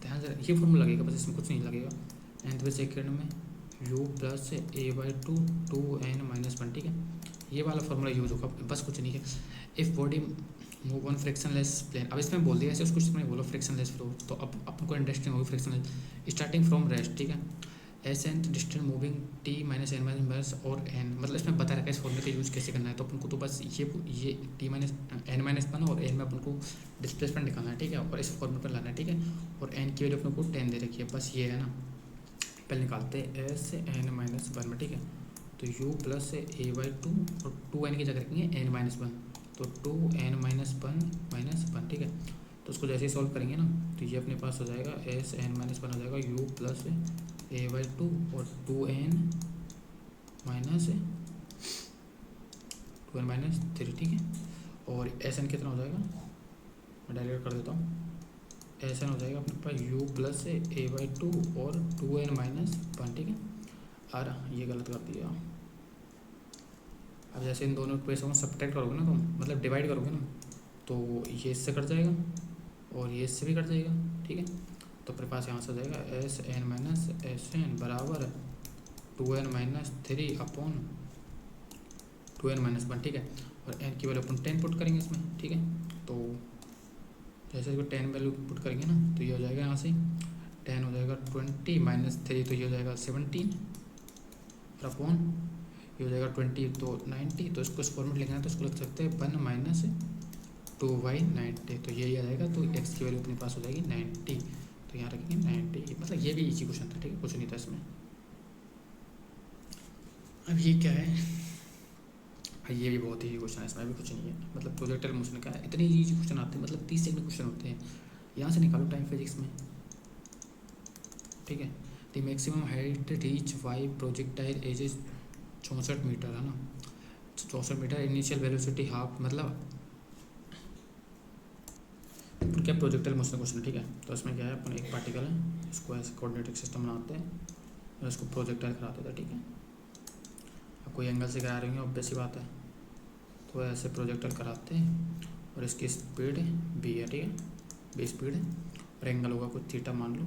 ध्यान से ये फॉर्मूला लगेगा, बस इसमें कुछ नहीं लगेगा। nth सेकंड में u प्लस a/2 2n-1, ठीक है। ये वाला फॉर्मूला यूज होगा, बस कुछ नहीं है। If body move on frictionless plane, अब इसमें बोल दिया ऐसे उसको इसमें बोलो फ्रिक्शनलेस फ्लो, तो अब अपन को इंटरेस्टिंग होगी फ्रिक्शनलेस स्टार्टिंग फ्रॉम रेस्ट, ठीक है। S N distance moving T minus N minus और एन, मतलब इसमें बता रखा है इस फॉर्मूले का यूज़ कैसे करना है, तो अपन को तो बस ये T minus N minus one और एन में अपन को डिस्प्लेसमेंट निकालना है, ठीक है, और इस फॉर्मूले पर लाना है, ठीक है। और एन की वैल्यू अपन को 10 दे रखी है, बस ये है ना। पहले निकालते हैं एस एन माइनस 1 में, ठीक है। तो u प्लस a/2 और 2n की जगह रखेंगे n-1, तो 2n-1 ठीक है। तो उसको जैसे ही सॉल्व करेंगे ना तो ये अपने पास हो जाएगा Sn-1 हो जाएगा u प्लस a/2 और 2n-3, ठीक है। और Sn कितना हो जाएगा, मैं डायरेक्ट कर देता हूँ। Sn हो जाएगा अपने पास u प्लस a/2 और 2n-1, ठीक है। और ये गलत कर दिया। अब जैसे इन दोनों इक्वेशन को सब्ट्रैक्ट करोगे ना तुम, मतलब डिवाइड करोगे ना, तो ये इससे कट जाएगा और ये इससे भी कट जाएगा, ठीक है। तो अपने पास यहाँ से हो जाएगा Sn बराबर 2n-3 अपॉन 2n-1, ठीक है। और एन की वैल्यू अपन 10 पुट करेंगे इसमें, ठीक है। तो जैसे इसको 10 वैल्यू पुट करेंगे ना तो ये हो जाएगा यहाँ से 10 हो जाएगा 20 -3 तो ये हो जाएगा 17 और अपॉन ये हो जाएगा 20 तो 90। तो इसको इस फॉर्मेट लिखना है तो इसको लिख सकते हैं 1 - 2/90 तो यही आ जाएगा। तो एक्स की वैल्यू अपने पास हो जाएगी 90, तो यहाँ रखेंगे 90। मतलब ये भी इजी क्वेश्चन था, ठीक है, कुछ नहीं था इसमें। अब ये क्या है, ये भी बहुत ही क्वेश्चन है, इसमें भी कुछ नहीं है। मतलब प्रोजेक्टर मोशन का है, इतने इजी क्वेश्चन आते हैं, मतलब 30 सेकंड क्वेश्चन होते हैं। यहाँ से निकालो टाइम फिजिक्स में, ठीक है। The maximum height reach by projectile as 64 metre, है ना, 64 मीटर। इनिशियल वेलोसिटी हाफ, मतलब क्या प्रोजेक्टाइल मोशन क्वेश्चन, ठीक है। तो इसमें क्या है, अपन एक पार्टिकल है, इसको ऐसे कोऑर्डिनेटिक सिस्टम बनाते हैं और इसको प्रोजेक्टाइल कराते थे, ठीक है। अब कोई एंगल से करा रहे हैं, ऑब्वियस सी बात है, तो ऐसे प्रोजेक्टाइल कराते हैं और इसकी स्पीड बी है, ठीक है, बी स्पीड है और एंगल होगा कुछ थीटा मान लो।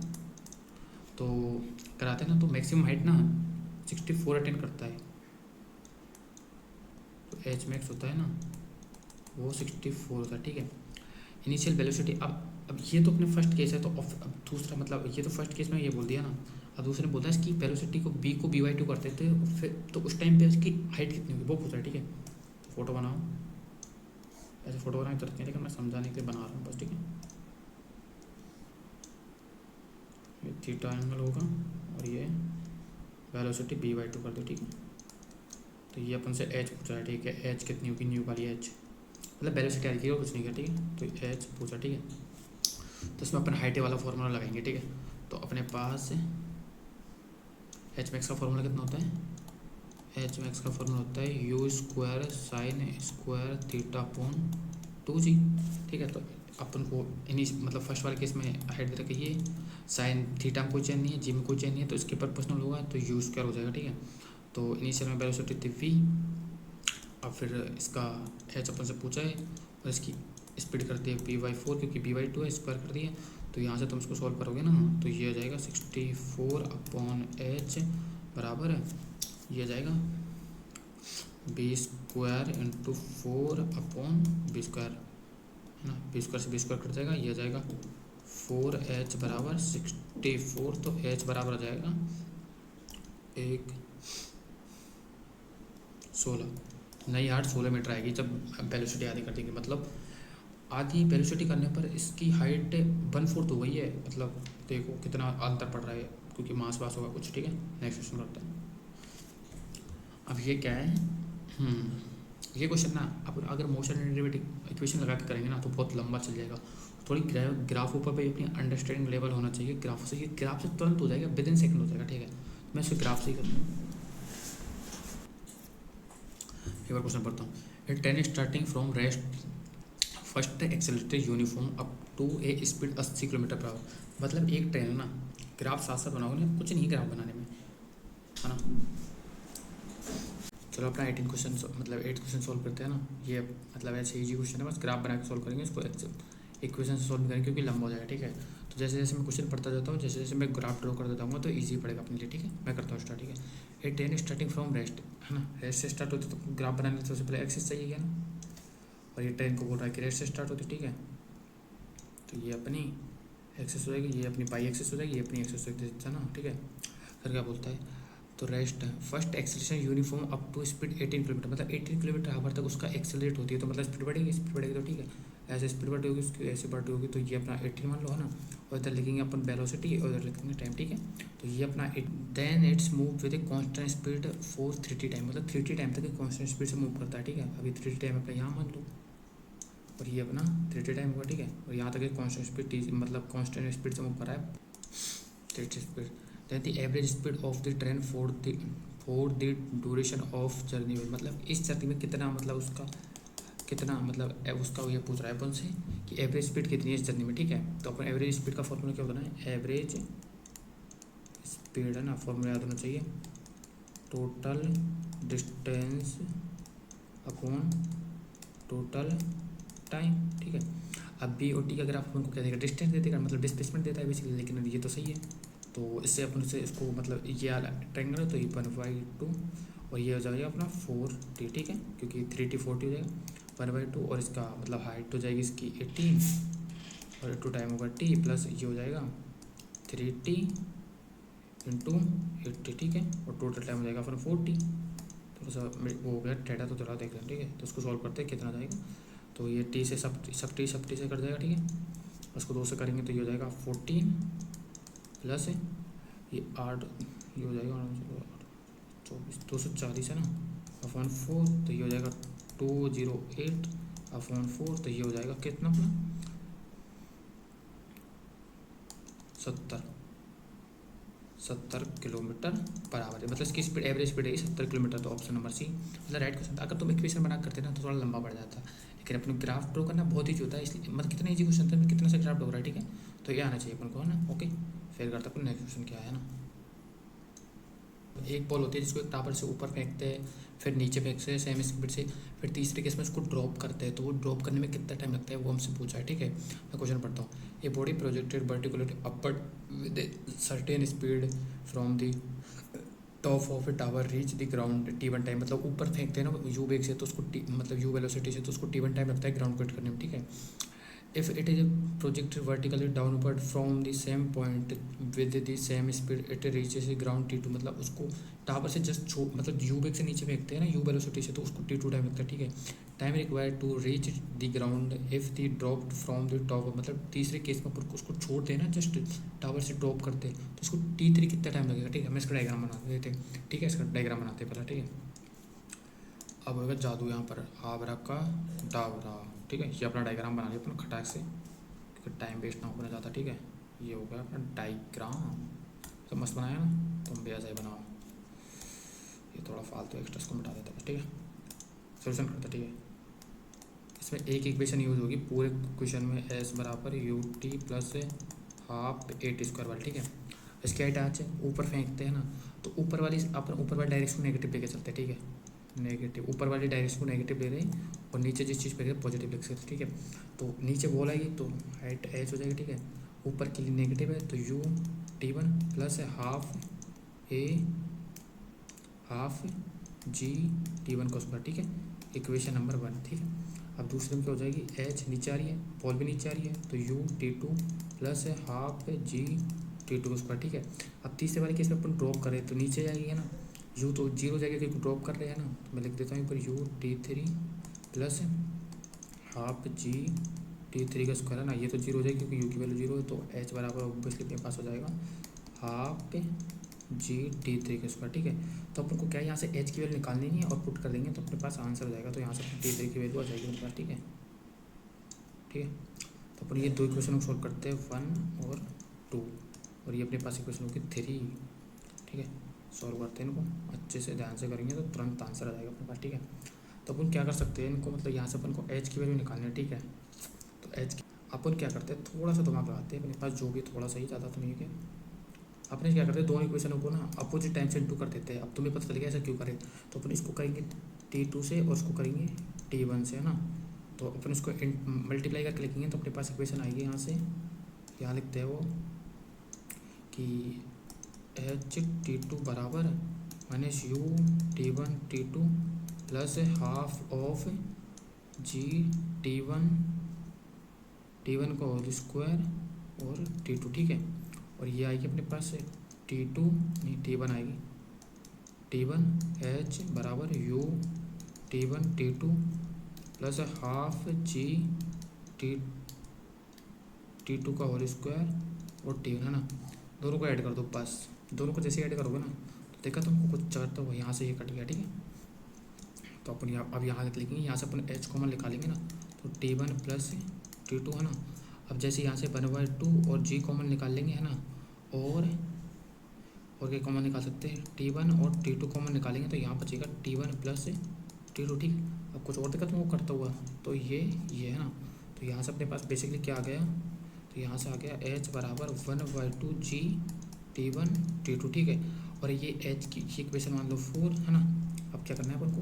तो कराते हैं ना, तो मैक्सिमम हाइट ना 64 अटेंड करता है, तो एच मैक्स होता है ना वो 64 होता है, ठीक है। इनिशियल वेलोसिटी, अब ये तो अपने फर्स्ट केस है, तो अब दूसरा, मतलब ये तो फर्स्ट केस में ये बोल दिया ना। अब दूसरे ने बोला इसकी वेलोसिटी को b/2 करते थे, फिर तो उस टाइम पे उसकी हाइट कितनी होगी वो पूछ रहा है, ठीक है। तो फोटो बनाओ, ऐसे फोटो बनाने तो रखें, लेकिन मैं समझाने के लिए बना रहा हूँ बस, ठीक है। ये थीटा एंगल होगा और ये वेलोसिटी b/2 कर दो, ठीक है। तो ये अपन से एच पूछा है, ठीक है। एच कितनी होगी, न्यू वाली एच, मतलब वेलोसिटी आ रही है, कुछ नहीं किया, ठीक है। तो एच पूछा, ठीक है। तो इसमें अपन हाइट वाला फॉर्मूला लगाएंगे, ठीक है। तो अपने पास एच मैक्स का फॉर्मूला कितना होता है, एच मैक्स का फॉर्मूला होता है u² sin² थीटा 2g, ठीक है। तो अपन को मतलब फर्स्ट वाले केस में हाइट दे रखी है, साइन थीटा में कोई चेंज नहीं है, जी में कोई चेंज नहीं है, तो इसके प्रोपोर्शनल होगा, तो u² हो जाएगा, ठीक है। तो इनिशियल में वेलोसिटी थी v, अब फिर इसका एच अपन से पूछा है और इसकी स्पीड करती है b/4, क्योंकि b/2 है, स्क्वायर कर दिया। तो यहाँ से तुम इसको सॉल्व करोगे ना, तो ये आ जाएगा 64/h बराबर है, ये आ जाएगा b² × 4/b², है ना। b² से b² कट जाएगा, ये आ जाएगा 4h बराबर 64। तो h बराबर आ जाएगा 16, नई हाइट 16 मीटर आएगी जब वेलोसिटी आधी कर देंगे। मतलब आधी वेलोसिटी करने पर इसकी हाइट 1/4 हो गई है, मतलब देखो कितना अंतर पड़ रहा है, क्योंकि मास वास होगा कुछ, ठीक है। नेक्स्ट क्वेश्चन करते हैं। अब ये क्या है, ये क्वेश्चन ना अब अगर मोशन एंड डेरिवेटिव इक्वेशन लगा के करेंगे ना तो बहुत लंबा चल जाएगा। थोड़ी ग्राफ ऊपर पे अपनी अंडरस्टैंडिंग लेवल होना चाहिए ग्राफ से, ये ग्राफ से तुरंत हो जाएगा, विदिन सेकंड हो जाएगा, ठीक है। मैं इसको ग्राफ से ही करता हूँ, एक बार क्वेश्चन पढ़ता हूँ। A train starting from rest first accelerated uniform up to a speed 80 kilometre per hour. मतलब एक ट्रेन है ना, ग्राफ साथ साथ बनाओगे ना, कुछ नहीं ग्राफ बनाने में, है ना। चलो अपना 18 क्वेश्चन मतलब 8 क्वेश्चन सॉल्व करते हैं ना। ये मतलब ऐसे इजी क्वेश्चन है, बस ग्राफ बना के सॉल्व करेंगे इसको, एक क्वेश्चन से सॉल्व करेंगे क्योंकि लंबा हो जाएगा, ठीक है। तो जैसे जैसे मैं क्वेश्चन पढ़ता जाता हूँ, जैसे जैसे मैं ग्राफ ड्रॉ करता जाऊँगा तो ईजी पड़ेगा अपने लिए, ठीक है। मैं करता हूँ स्टार्ट, ठीक है। ए ट्रेन स्टार्टिंग फ्रॉम रेस्ट, है ना, रेस्ट से स्टार्ट होती तो ग्राफ बनाने में सबसे पहले एक्सिस चाहिए ना, और ये ट्रेन को बोल रहा है कि रेस्ट से स्टार्ट होती, ठीक है। तो ये अपनी एक्सेस हो जाएगी, ये अपनी पाई एक्सेस हो जाएगी, ये अपनी एक्सेस हो जाएगी, है ना, ठीक है। फिर क्या बोलता है, तो rest first acceleration uniform up to speed 18 kilometre, मतलब 18 किलोमीटर आवर तक उसका एक्सेलरेट होती है, तो मतलब स्पीड बढ़ेगी तो ठीक है। ऐसे स्पीड बढ़ होगी उसकी, ऐसे बढ़ होगी, तो ये अपना 18 मान लो, है ना। और इधर लिखेंगे अपन वेलोसिटी और इधर लिखेंगे टाइम, ठीक है। तो ये अपना then its move with a constant speed for 3t time, मतलब 3t टाइम तक कांस्टेंट स्पीड से मूव करता है, ठीक है। अभी 3t टाइम अपना यहाँ मान लो, और ये अपना 3t टाइम होगा, ठीक है। और यहाँ तक कांस्टेंट स्पीड मतलब कांस्टेंट स्पीड से मूव कर रहा है, 3t speed. Then the average speed of the train for the duration of journey में, मतलब इस जर्नी में कितना, मतलब उसका कितना, मतलब उसका ये पूछ रहा है अपन से कि एवरेज स्पीड कितनी है इस जर्नी में, ठीक है। तो अपन एवरेज स्पीड का फॉर्मूला क्या होता है, एवरेज स्पीड, है ना, फॉर्मूला याद होना चाहिए, total distance upon total time, ठीक है। अब बी और टी का ग्राफ अपन को क्या देगा, डिस्टेंस दे देगा, मतलब डिस्प्लेसमेंट देता है बेसिकली, लेकिन ये तो सही है। तो इससे अपन से इसको मतलब ये ट्रायंगल है तो ये 1/2 और ये हो जाएगा अपना 4t, ठीक है, क्योंकि 3t 4t हो जाएगा 1/2, और इसका मतलब हाइट हो जाएगी इसकी 18 और 2 टाइम होगा t प्लस ये हो जाएगा 3t इंटू 80, ठीक है, और टोटल टाइम हो जाएगा अपना 40। थोड़ा सा वो हो गया टेढ़ा, तो थोड़ा देख लें, ठीक है। तो उसको सॉल्व करते हैं कितना जाएगा, तो ये टी से सब टी से कट जाएगा, ठीक है। उसको 2 से करेंगे तो ये हो जाएगा 14 प्लस ये 8, ये हो जाएगा 24 240 है ना अपॉन 4, तो ये हो जाएगा 208 अपॉन 4, तो ये हो जाएगा कितना अपना 70 किलोमीटर पर आवर है, मतलब इसकी स्पीड एवरेज स्पीड है 70 किलोमीटर। तो ऑप्शन नंबर सी मतलब राइट क्वेश्चन। अगर तुम इक्वेशन बना करते ना तो थोड़ा लंबा पड़ जाता, लेकिन अपने ग्राफ ड्रॉ करना बहुत ईजी होता है, इसलिए मतलब कितना ईजी क्वेश्चन था, कितना सा ग्राफ ड्रॉ रहा है, ठीक है। तो ये आना चाहिए अपन को, है ना। ओके, फिर करते अपन नेक्स्ट क्वेश्चन क्या है ना। एक बॉल होती है जिसको एक टावर से ऊपर फेंकते हैं, फिर नीचे फेंकते हैं सेम स्पीड से, फिर तीसरे केस में उसको ड्रॉप करते हैं, तो वो ड्रॉप करने में कितना टाइम लगता है वो हमसे पूछा है, ठीक है। मैं क्वेश्चन पढ़ता हूँ। A body projected vertically upward with certain speed from the top of a tower reach the ground T1 time, मतलब ऊपर फेंकते हैं ना यू वेग से, तो उसको मतलब यू वेलोसिटी से, तो उसको T1 टाइम लगता है ग्राउंड को हिट करने में, ठीक है। If it is projected vertically downward from the same point with the same speed it reaches the ground T2, मतलब उसको टावर से जस्ट मतलब यू वेग से नीचे फेंकते हैं ना यू वेलोसिटी से, तो उसको T2 टाइम लगता है, ठीक है। Time required to reach the ground if the dropped from the top, मतलब तीसरे केस में उसको छोड़ देना जस्ट टावर से ड्रॉप करते तो उसको T3 कितना टाइम लगेगा, ठीक है। मैं इसका डायग्राम बना देते हैं, ठीक है, इसका डायग्राम बनाते हैं पहले, ठीक है। अब होगा जादू यहाँ पर आबरा का डाबरा, ठीक है। ये अपना डायग्राम बना लिया अपन खटाक से, क्योंकि टाइम वेस्ट ना होना ज़्यादा, ठीक है। ये हो गया अपना डायग्राम, तो मस्त बनाया ना, तुम भी ऐसा ही बनाओ। ये थोड़ा फालतू एक्स्ट्रा को मिटा देता है, ठीक है। सोल्यूशन करता, ठीक है। इसमें एक इक्वेशन यूज होगी पूरे क्वेश्चन में, एस बराबर U T plus half at square वाली, ठीक है। इसकी हाइट आज ऊपर फेंकते हैं ना, तो ऊपर वाली अपन ऊपर वाली डायरेक्शन नेगेटिव लेके चलते हैं, ठीक है। नेगेटिव ऊपर वाली डायरेक्शन को नेगेटिव ले रहे हैं और नीचे जिस चीज़ पे रहे पॉजिटिव लिख सकते, ठीक है। तो नीचे बॉल आएगी तो हाइट एच हो जाएगी, ठीक है। ऊपर के लिए नेगेटिव है तो U T1 plus half A half G T1 का स्क्वायर, ठीक है। इक्वेशन नंबर 1, ठीक है। अब दूसरे में क्या हो जाएगी, एच नीचे आ रही है, बॉल भी नीचे आ रही है, तो you T2 plus half ji T2 का स्क्वायर, ठीक है। अब तीसरे वाले केस में अपन ड्रॉप करें तो नीचे जाएगी ना, यू तो जीरो जाएगा क्योंकि ड्रॉप कर रहे हैं ना, तो मैं लिख देता हूँ यहाँ पर you T3 plus half ji T3 का स्क्वायर है ना, ये तो जीरो हो जाएगा क्योंकि यू की वैल्यू जीरो है, तो एच बराबर ऑब्वियसली अपने पास हो जाएगा हाफ जी T3 का स्क्वायर, ठीक है। तो अपन को क्या है यहाँ से एच की वैल्यू निकालनी नहीं है और पुट कर देंगे तो अपने पास आंसर हो जाएगा, तो यहाँ से T3 की वैल्यू आ जाएगी अपने पास, ठीक है, ठीक है। तो अपन ये दो इक्वेशन को सोल्व करते हैं 1 और 2, और ये अपने पास इक्वेशन होगी 3, ठीक है। सॉल्व करते हैं इनको अच्छे से ध्यान से करेंगे तो तुरंत आंसर आ जाएगा अपने पास, ठीक है। तो अपन क्या कर सकते हैं इनको, मतलब यहाँ से अपन को एच की वैल्यू निकालनी है, ठीक है। तो एच अपन क्या करते हैं, थोड़ा सा दिमाग लगाते हैं अपने पास जो भी थोड़ा सा ही, ज़्यादा तो नहीं है। अपने क्या करते हैं दोनों इक्वेशनों को ना अपोजिट टाइम से इंटू कर देते हैं। अब तुम्हें पता चल गया ऐसा क्यों करें, तो अपन इसको करेंगे T2 से और उसको करेंगे T1 से, है ना। तो अपन इसको मल्टीप्लाई करके लिखेंगे तो अपने पास इक्वेशन आएगी यहाँ से, यहाँ लिखते हैं वो कि एच T2 बराबर minus U T1 T2 plus half of G T1 का होल स्क्वायर और T2, ठीक है। और ये आएगी अपने पास T2 नहीं T1 आएगी, T1 एच बराबर you T1 T2 plus half ji T2 का होल स्क्वायर और T1, है ना। दोनों को ऐड कर दो, बस दोनों को जैसे ऐड करोगे ना तो देखा तुमको कुछ चाहता हो, यहाँ से ये कट गया, ठीक है। तो अपन यहाँ अब यहाँ लिखेंगे, यहाँ से अपन एच कॉमन निकालेंगे ना, तो T1 प्लस T2, है ना। अब जैसे यहाँ से 1/2 और जी कॉमन निकाल लेंगे, है ना, और क्या कॉमन निकाल सकते हैं, T1 और T2 कॉमन निकालेंगे तो यहाँ बचेगा T1 प्लस T2, ठीक। अब कुछ और देखा तुमको करता हुआ, तो ये है ना। तो यहाँ से अपने पास बेसिकली क्या आ गया, तो यहाँ से आ गया एच बराबर 1/2 जी T1 T2, ठीक है। और ये एच की इक्वेशन मान लो 4, है ना। अब क्या करना है अपन को,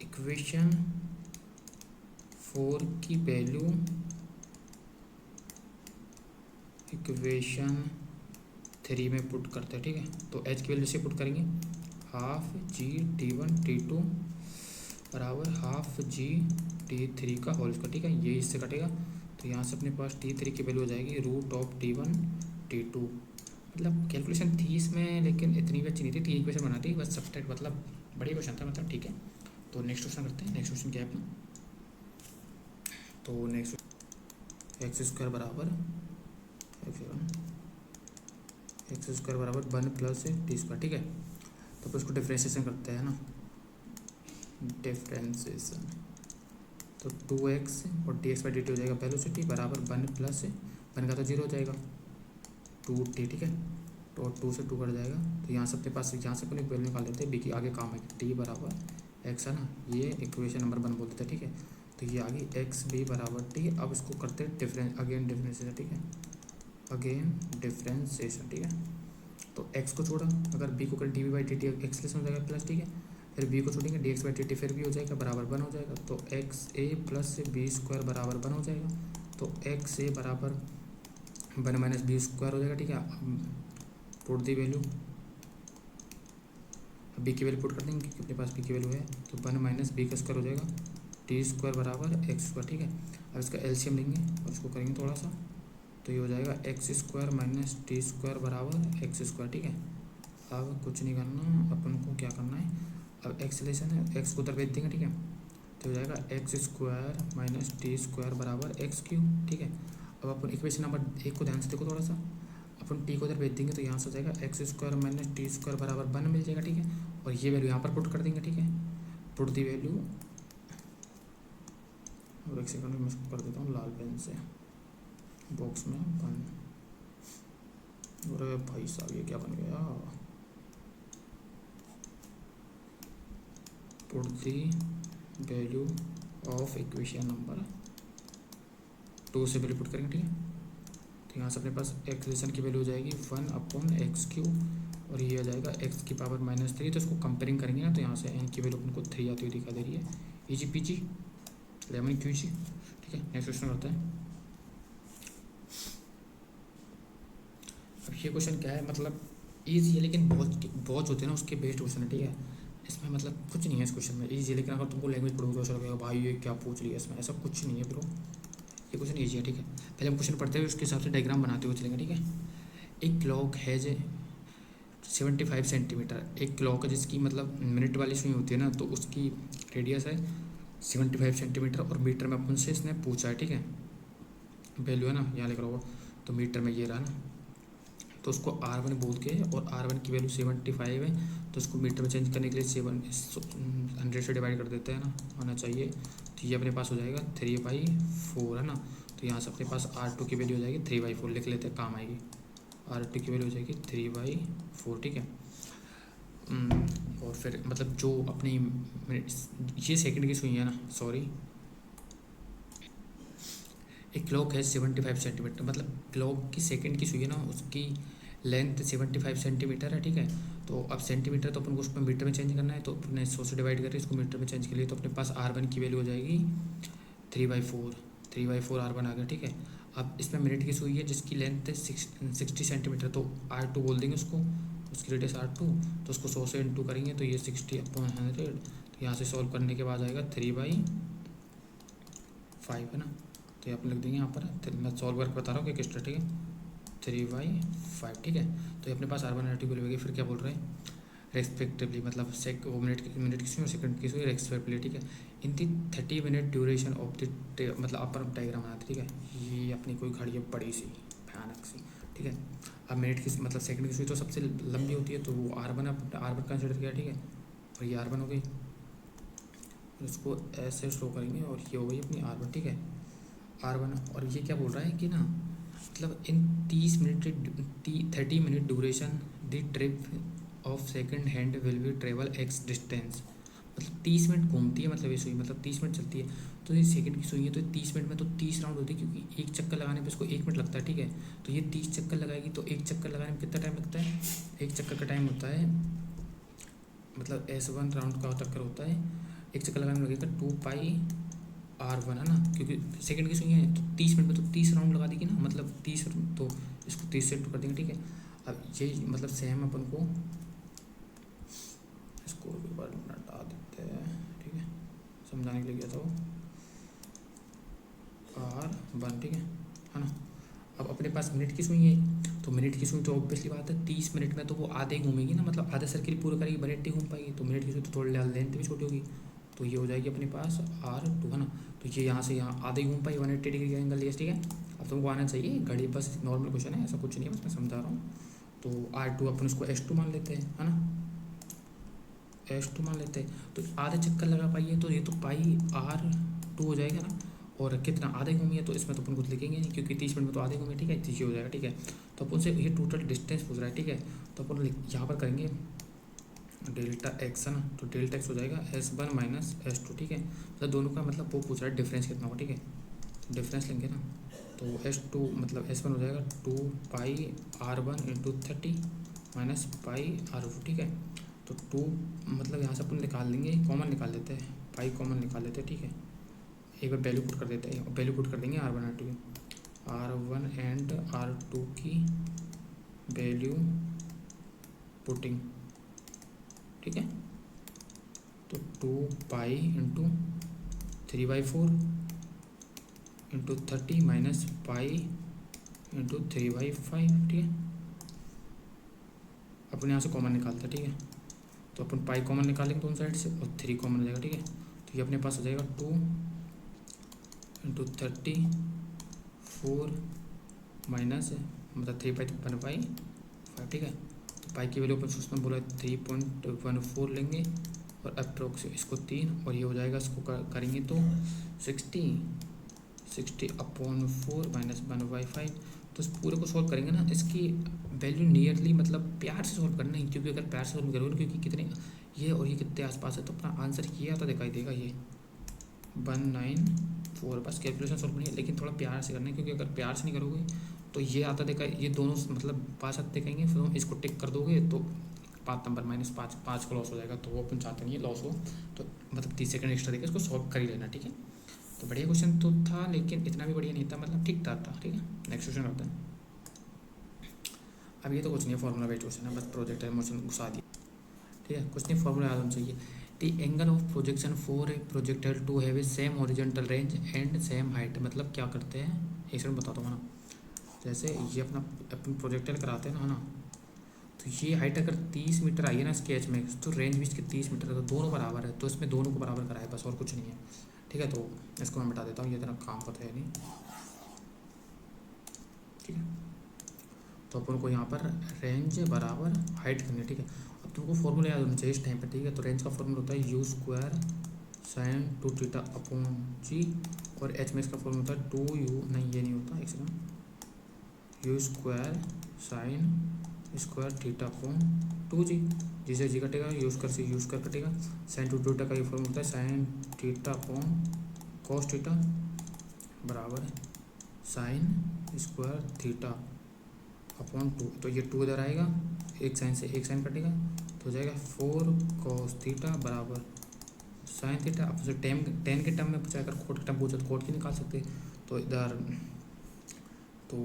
इक्वेशन 4 की वैल्यू इक्वेशन 3 में पुट करते हैं, ठीक है। तो एच की वैल्यू से पुट करेंगे हाफ जी T1 T2 बराबर हाफ जी T3 का होल स्क्वायर, ठीक है। ये इससे कटेगा तो यहाँ से अपने पास T3 की वैल्यू हो जाएगी √T1 T2। मतलब कैलकुलेशन थी इसमें लेकिन इतनी भी अच्छी नहीं थी, 3 इक्वेशन बना दी बस, सब्सट्रैक्ट मतलब बड़ी क्वेश्चन था मतलब, ठीक है। तो नेक्स्ट क्वेश्चन करते हैं। नेक्स्ट क्वेश्चन क्या है अपना, तो नेक्स्ट एक्स स्क्वायर बराबर वन प्लस टी स्क्वायर, ठीक है। तो फिर उसको डिफ्रेंशिएशन करते हैं ना, डिफ्रेंशिएशन तो 2x और dx/dt हो जाएगा वेलोसिटी बराबर वन प्लस वन का तो 0 हो जाएगा 2t, ठीक है। तो 2 से 2 कट जाएगा तो यहाँ से अपने पास, यहाँ से अपने वैल्यू निकाल लेते हैं b की, आगे काम है t बराबर x है ना, ये इक्वेशन नंबर 1 बोलते थे, ठीक है। तो ये आ गई एक्स बी बराबर t। अब इसको करते हैं अगेन डिफ्रेंशिएशन, ठीक है, अगेन डिफ्रेंशिएशन, ठीक है। तो x को छोड़ा, अगर b को करें dv/dt एक्स लेस हो जाएगा प्लस, ठीक है। फिर b को छोड़ेंगे dx/dt फिर भी हो जाएगा बराबर 1 हो जाएगा, तो XA प्लस बी स्क्वायर बराबर 1 हो जाएगा। तो XA बराबर 1 माइनस बी स्क्वायर हो जाएगा, ठीक है। पुट दी वैल्यू, बी की वैल्यू पुट कर देंगे क्योंकि अपने पास बी की वैल्यू है, तो 1 माइनस बी का स्क्वायर हो जाएगा टी स्क्वायर बराबर एक्स स्क्वायर, ठीक है। अब इसका एलसीएम लेंगे और इसको करेंगे थोड़ा सा, तो ये हो जाएगा x square minus T square बराबर एक्स स्क्वायर, ठीक है। अब कुछ नहीं करना, अपन को क्या करना है, अब एक्स लेसन है, एक्स को उधर भेज देंगे, ठीक है। तो हो जाएगा x square minus T square बराबर एक्स क्यूब, ठीक है। अब अपन इक्वेशन नंबर 1 को ध्यान से देखो थोड़ा सा, अपन टी को उधर भेज देंगे तो यहाँ से हो जाएगा x square minus T square बराबर 1 मिल जाएगा, ठीक है। और ये वैल्यू यहाँ पर पुट कर देंगे, ठीक है, पुट दी वैल्यू। और एक सेकंड में मैं इसको कर देता हूँ लाल पेन से बॉक्स में बन। अरे भाई साहब ये क्या बन गया, put the value of equation number 2 से वैल्यू पुट करेंगे, ठीक है। तो यहाँ से अपने पास एक्सलेशन की वैल्यू हो जाएगी 1/x3 और ये आ जाएगा x की पावर -3। तो इसको कंपेयरिंग करेंगे ना, तो यहाँ से n की वैल्यू अपन को 3 आती हुई दिखा दे रही है, इजी पीजी लेमन क्यूजी, ठीक है। नेक्स्ट क्वेश्चन करते हैं। अब ये क्वेश्चन क्या है, मतलब ईजी है लेकिन बहुत होते हैं ना उसके बेस्ड क्वेश्चन है, ठीक है। इसमें मतलब कुछ नहीं है इस क्वेश्चन में, ईजी है, लेकिन अगर तुमको लैंग्वेज पढ़ोगे तो ऐसा लगेगा भाई ये क्या पूछ लिया इसमें, ऐसा कुछ नहीं है ब्रो, ये क्वेश्चन ईजी है, ठीक है। पहले हम क्वेश्चन पढ़ते हुए उसके हिसाब से डायग्राम बनाते हुए चलेंगे, ठीक है। एक क्लॉक है जो 75 सेंटीमीटर, एक क्लॉक है जिसकी मतलब मिनट वाली सुई होती है ना, तो उसकी रेडियस है 75 सेंटीमीटर और मीटर में अपन से इसने पूछा है, ठीक है। वैल्यू है ना यहाँ लिख रहा होगा, तो मीटर में ये रहा ना, तो उसको R1 बोल के, और R1 की वैल्यू 75 है, तो उसको मीटर में चेंज करने के लिए 100 से डिवाइड कर देते हैं ना, होना चाहिए। तो ये अपने पास हो जाएगा 3/4 है ना। तो यहाँ से अपने पास R2 की वैल्यू हो जाएगी 3/4, लिख लेते हैं काम आएगी। R2 की वैल्यू हो जाएगी 3/4, ठीक है। और फिर मतलब जो अपनी ये सेकंड की सुई है ना, सॉरी, एक क्लॉक है 75 सेंटीमीटर, मतलब क्लॉक की सेकंड की सुई है ना, उसकी लेंथ 75 सेंटीमीटर है, ठीक है। तो अब सेंटीमीटर तो अपन को उसमें मीटर में चेंज करना है, तो अपने 100 से डिवाइड करके इसको मीटर में चेंज के लिए, तो अपने पास R1 की वैल्यू हो जाएगी 3/4 R1 आ गया, ठीक है। अब इसमें मिनट की सुई है जिसकी लेंथ है 60 सेंटीमीटर, तो R2 बोल देंगे उसको, उसकी रेडियस R2, तो उसको 100 से इंटू करेंगे तो ये 60/100। तो यहाँ से सॉल्व करने के बाद आएगा 3/5 है ना, तो यहाँ पर लिख देंगे यहाँ पर, मैं सॉल्व करके बता रहा हूँ कि किस तरह, ठीक है, 3/5, ठीक है। तो ये अपने पास R1 R2 वैल्यू होगी। फिर क्या बोल रहे हैं, रेस्पेक्टिवली, मतलब वो मिनट की सुई और सेकंड की सुई रेस्पेक्टिवली, ठीक है। इन दी 30 मिनट ड्यूरेशन ऑफ द, मतलब अपर डायग्राम बनाते, ठीक है। ये अपनी कोई घड़ी है बड़ी सी भयानक सी, ठीक है। अब मिनट की मतलब सेकंड की सुई तो सबसे लंबी होती है, तो वो R1 कंसिडर किया, ठीक है। और ये R1 हो गई, इसको ऐसे शो करेंगे और ये हो गई अपनी R1, ठीक है, R1। और ये क्या बोल रहा है कि ना, मतलब इन 30 minute duration the trip of second hand will be travel x distance, मतलब 30 मिनट घूमती है, मतलब ये सुई मतलब 30 मिनट चलती है। तो ये सेकंड की सुई है, तो 30 मिनट में तो 30 राउंड होती है, क्योंकि एक चक्कर लगाने पे इसको 1 मिनट लगता है, ठीक है। तो ये 30 चक्कर लगाएगी, तो एक चक्कर लगाने में कितना टाइम लगता है, एक चक्कर का टाइम होता है, मतलब S1 राउंड का चक्कर होता है, एक चक्कर लगाने में लगेगा 2πR1 है ना, क्योंकि सेकंड की सुई है तो 30 मिनट में तो 30 राउंड लगा देगी ना, मतलब 30, तो इसको 30 से इंटू कर देंगे, ठीक है। अब ये मतलब सेम अपन को इसको एक बार हटा देते हैं, ठीक है, समझाने के लिए गया था वो R1, ठीक है ना। अब अपने पास मिनट की सुई है, तो मिनट की सुई तो ऑब्वियसली बात है 30 मिनट में तो वो आधे घूमेगी ना, मतलब आधा सर्किल पूरा करेगी, 180 घूम पाएगी। तो मिनट की सुई तो थोड़ी लेंथ भी छोटी होगी, तो ये हो जाएगी अपने पास R2, है ना। तो ये यहाँ से यहाँ आधे घूम पाई 180 डिग्री का एंगल, ठीक है। अब तुमको आना चाहिए घड़ी, बस नॉर्मल क्वेश्चन है, ऐसा कुछ नहीं है, बस मैं समझा रहा हूँ। तो R2 अपन उसको S2 मान लेते हैं, है ना, S2 मान लेते हैं। तो आधे चक्कर लगा पाइए, तो ये तो पाई R2 हो जाएगा ना। और कितना आधे घूमी है, तो इसमें तो अपन कुछ लिखेंगे नहीं, क्योंकि 30 मिनट में तो आधे घूमे, ठीक है, 30 हो जाएगा, ठीक है। तो अपन से ये टोटल डिस्टेंस पूछ रहा है, ठीक है। तो अपन यहाँ पर करेंगे डेल्टा एक्स, है ना। तो डेल्टा एक्स हो जाएगा S1 माइनस S2, ठीक है। तो दोनों का मतलब वो पूछ रहा है डिफरेंस कितना होगा, ठीक है। तो डिफरेंस लेंगे ना, तो S2 मतलब S1 हो जाएगा 2 पाई R1 into 30 minus pi R2, ठीक है। तो 2 मतलब यहाँ से अपन निकाल लेंगे, कॉमन निकाल लेते हैं, पाई कॉमन निकाल लेते हैं, ठीक है। एक बार वैल्यू पुट कर देते हैं, वैल्यू पुट कर देंगे R1 R2 की, R1 एंड R2 की वैल्यू पुटिंग, ठीक है। तो 2 pi into 3/4 into 30 minus pi into 3/5, ठीक है। अपन यहाँ से कॉमन निकालते हैं, ठीक है। तो अपन पाई कॉमन निकालेंगे दोनों साइड से, और 3 कॉमन हो जाएगा, ठीक है। तो ये अपने पास हो जाएगा 2 इंटू 34 माइनस मतलब 3/5, ठीक है। तो पाई की वैल्यू अपन उसमें बोला 3.14 लेंगे, और अप्रोक्स इसको 3, और ये हो जाएगा, इसको करेंगे तो 60/4 माइनस 1/5। तो इस पूरे को सॉल्व करेंगे ना, इसकी वैल्यू नियरली मतलब प्यार से सॉल्व करना है, क्योंकि अगर प्यार से सॉल्व करोगे, क्योंकि कितने ये और ये कितने आसपास है, तो अपना आंसर किया तो दिखाई देगा ये 194। बस कैलकुलेशन सॉल्व नहीं है, लेकिन थोड़ा प्यार से करना है, क्योंकि अगर प्यार से नहीं करोगे तो ये आता देखा, ये दोनों मतलब पास आते कहेंगे, फिर इसको टिक कर दोगे तो 5 नंबर -5 का लॉस हो जाएगा। तो वो अपन चाहते नहीं है लॉस हो, तो मतलब 30 सेकंड एक्स्ट्रा देकर इसको सॉल्व कर ही लेना, ठीक है। तो बढ़िया क्वेश्चन तो था, लेकिन इतना भी बढ़िया नहीं था, मतलब ठीक ठाक था, ठीक है। नेक्स्ट क्वेश्चन होता है। अब ये तो कुछ नहीं है, फॉर्मूला बेस्ड क्वेश्चन है, बस प्रोजेक्ट मोशन घुसा दिया, ठीक है। कुछ नहीं, फॉर्मूला याद होना चाहिए। The angle of projection for a projector to have a same horizontal range and same height, मतलब क्या करते हैं एक सेकंड बताता हूँ ना। जैसे ये अपन प्रोजेक्टर कराते हैं ना, है ना। तो ये हाइट अगर 30 मीटर आई है ना स्केच में, तो रेंज भी इसकी 30 मीटर है, तो दोनों बराबर है, तो इसमें दोनों को बराबर कराए, बस और कुछ नहीं है, ठीक है। तो इसको मैं बता देता हूँ, ये इतना काम पता है नहीं, ठीक है। तो अपन को यहाँ पर रेंज बराबर हाइट करनी है, ठीक है। अब तुमको फॉर्मूला याद होना चाहिए इस टाइम पर, ठीक है। तो रेंज का फॉर्मूला होता है U² sin 2θ/g, और एच में इसका फॉर्मूला होता है 2U, नहीं ये नहीं होता, एक सेकंड, U² sin² θ/2g, जिसे जी कटेगा यूज़ कर कटेगा, sin 2θ का ये फॉर्मूला होता है sin θ/cos θ बराबर sin² θ/2। तो ये 2 इधर आएगा, एक साइन से एक साइन कटेगा, तो हो जाएगा 4 cos θ बराबर sin θ। अब उसे टेन के टर्म में पूछा, अगर कोट के टर्म पूछा तो कोट की निकाल सकते, तो इधर तो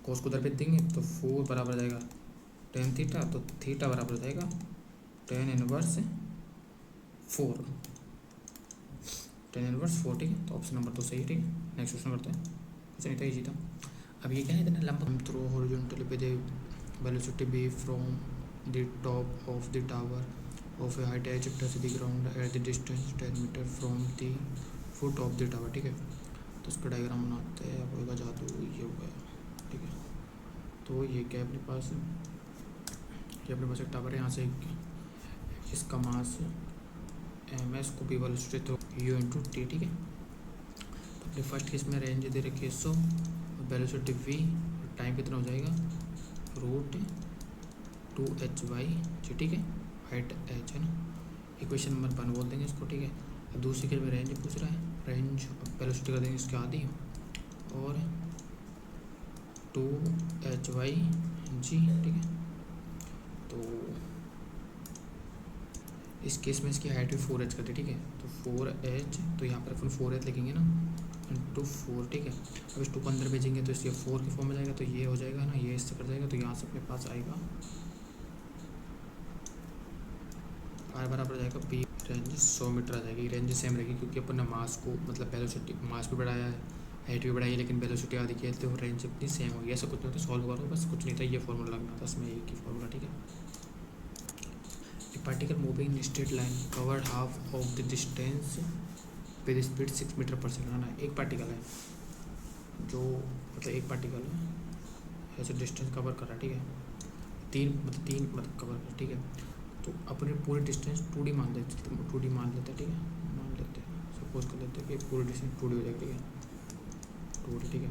कोस को उधर भेज देंगे, तो 4 बराबर हो जाएगा tan θ, तो थीटा बराबर हो जाएगा tan इनवर्स 4, tan इनवर्स 4, ठीक है। तो ऑप्शन नंबर 2 सही है, ठीक है। नेक्स्ट क्वेश्चन करते हैं, कुछ नहीं था, इजी था। अब ये क्या है, इतना लंबा थ्रो हॉरिजॉन्टली पे the velocity B from the top of the tower of a height h touch the ground at the distance 10 metre from the foot of the tower, ठीक है। तो इसका डायग्राम बनाते हैं, अब होगा जादू, ये हो गया, ठीक है। तो ये क्या है अपने पास, ये अपने पास एक टावर है, यहाँ से इसका मास ms को भी velocity throw u into T, ठीक है। तो अपने फर्स्ट केस में रेंज दे रखी है 100, वेलोसिटी v, टाइम कितना हो जाएगा √2h/g, ठीक है। हाइट h है ना, इक्वेशन नंबर 1 बोल देंगे इसको, ठीक है। अब दूसरी केस में रेंज पूछ रहा है, रेंज वेलोसिटी कर देंगे इसकी आधी, और 2h/g, ठीक है। तो इस केस में इसकी हाइट भी 4h करती है, ठीक है। तो 4h, तो यहाँ पर अपन 4h लिखेंगे ना, 4, ठीक है। अब इस 2 को अंदर भेजेंगे तो इसके 4 के फॉर्म में जाएगा, तो ये हो जाएगा ना, ये इससे कट जाएगा, तो यहाँ से अपने पास आएगा आर बराबर जाएगा पी रेंज 100 मीटर आ जाएगी। रेंज सेम रहेगी क्योंकि अपन ने मास को मतलब वेलोसिटी मास भी बढ़ाया है, हाइट भी बढ़ाई है, लेकिन वेलोसिटी आदि की है तो रेंज अपनी सेम होगी। ऐसा कुछ नहीं होता, सॉल्व करो बस, कुछ नहीं था, ये फॉर्मूला लगना था इसमें, एक ही फॉर्मूला, ठीक है। A particle moving in straight line covered half of the distance with speed 6 metre per second, है ना। एक पार्टिकल है जो मतलब एक पार्टिकल है ऐसे डिस्टेंस कवर कर रहा है, ठीक है। तीन मतलब कवर कर, ठीक है। तो अपने पूरी डिस्टेंस 2D मान लेते हैं, 2D मान लेते हैं, ठीक है। मान लेते हैं, सपोज कर लेते हैं कि पूरी डिस्टेंस 2D हो जाएगी, ठीक है, 2D, ठीक है।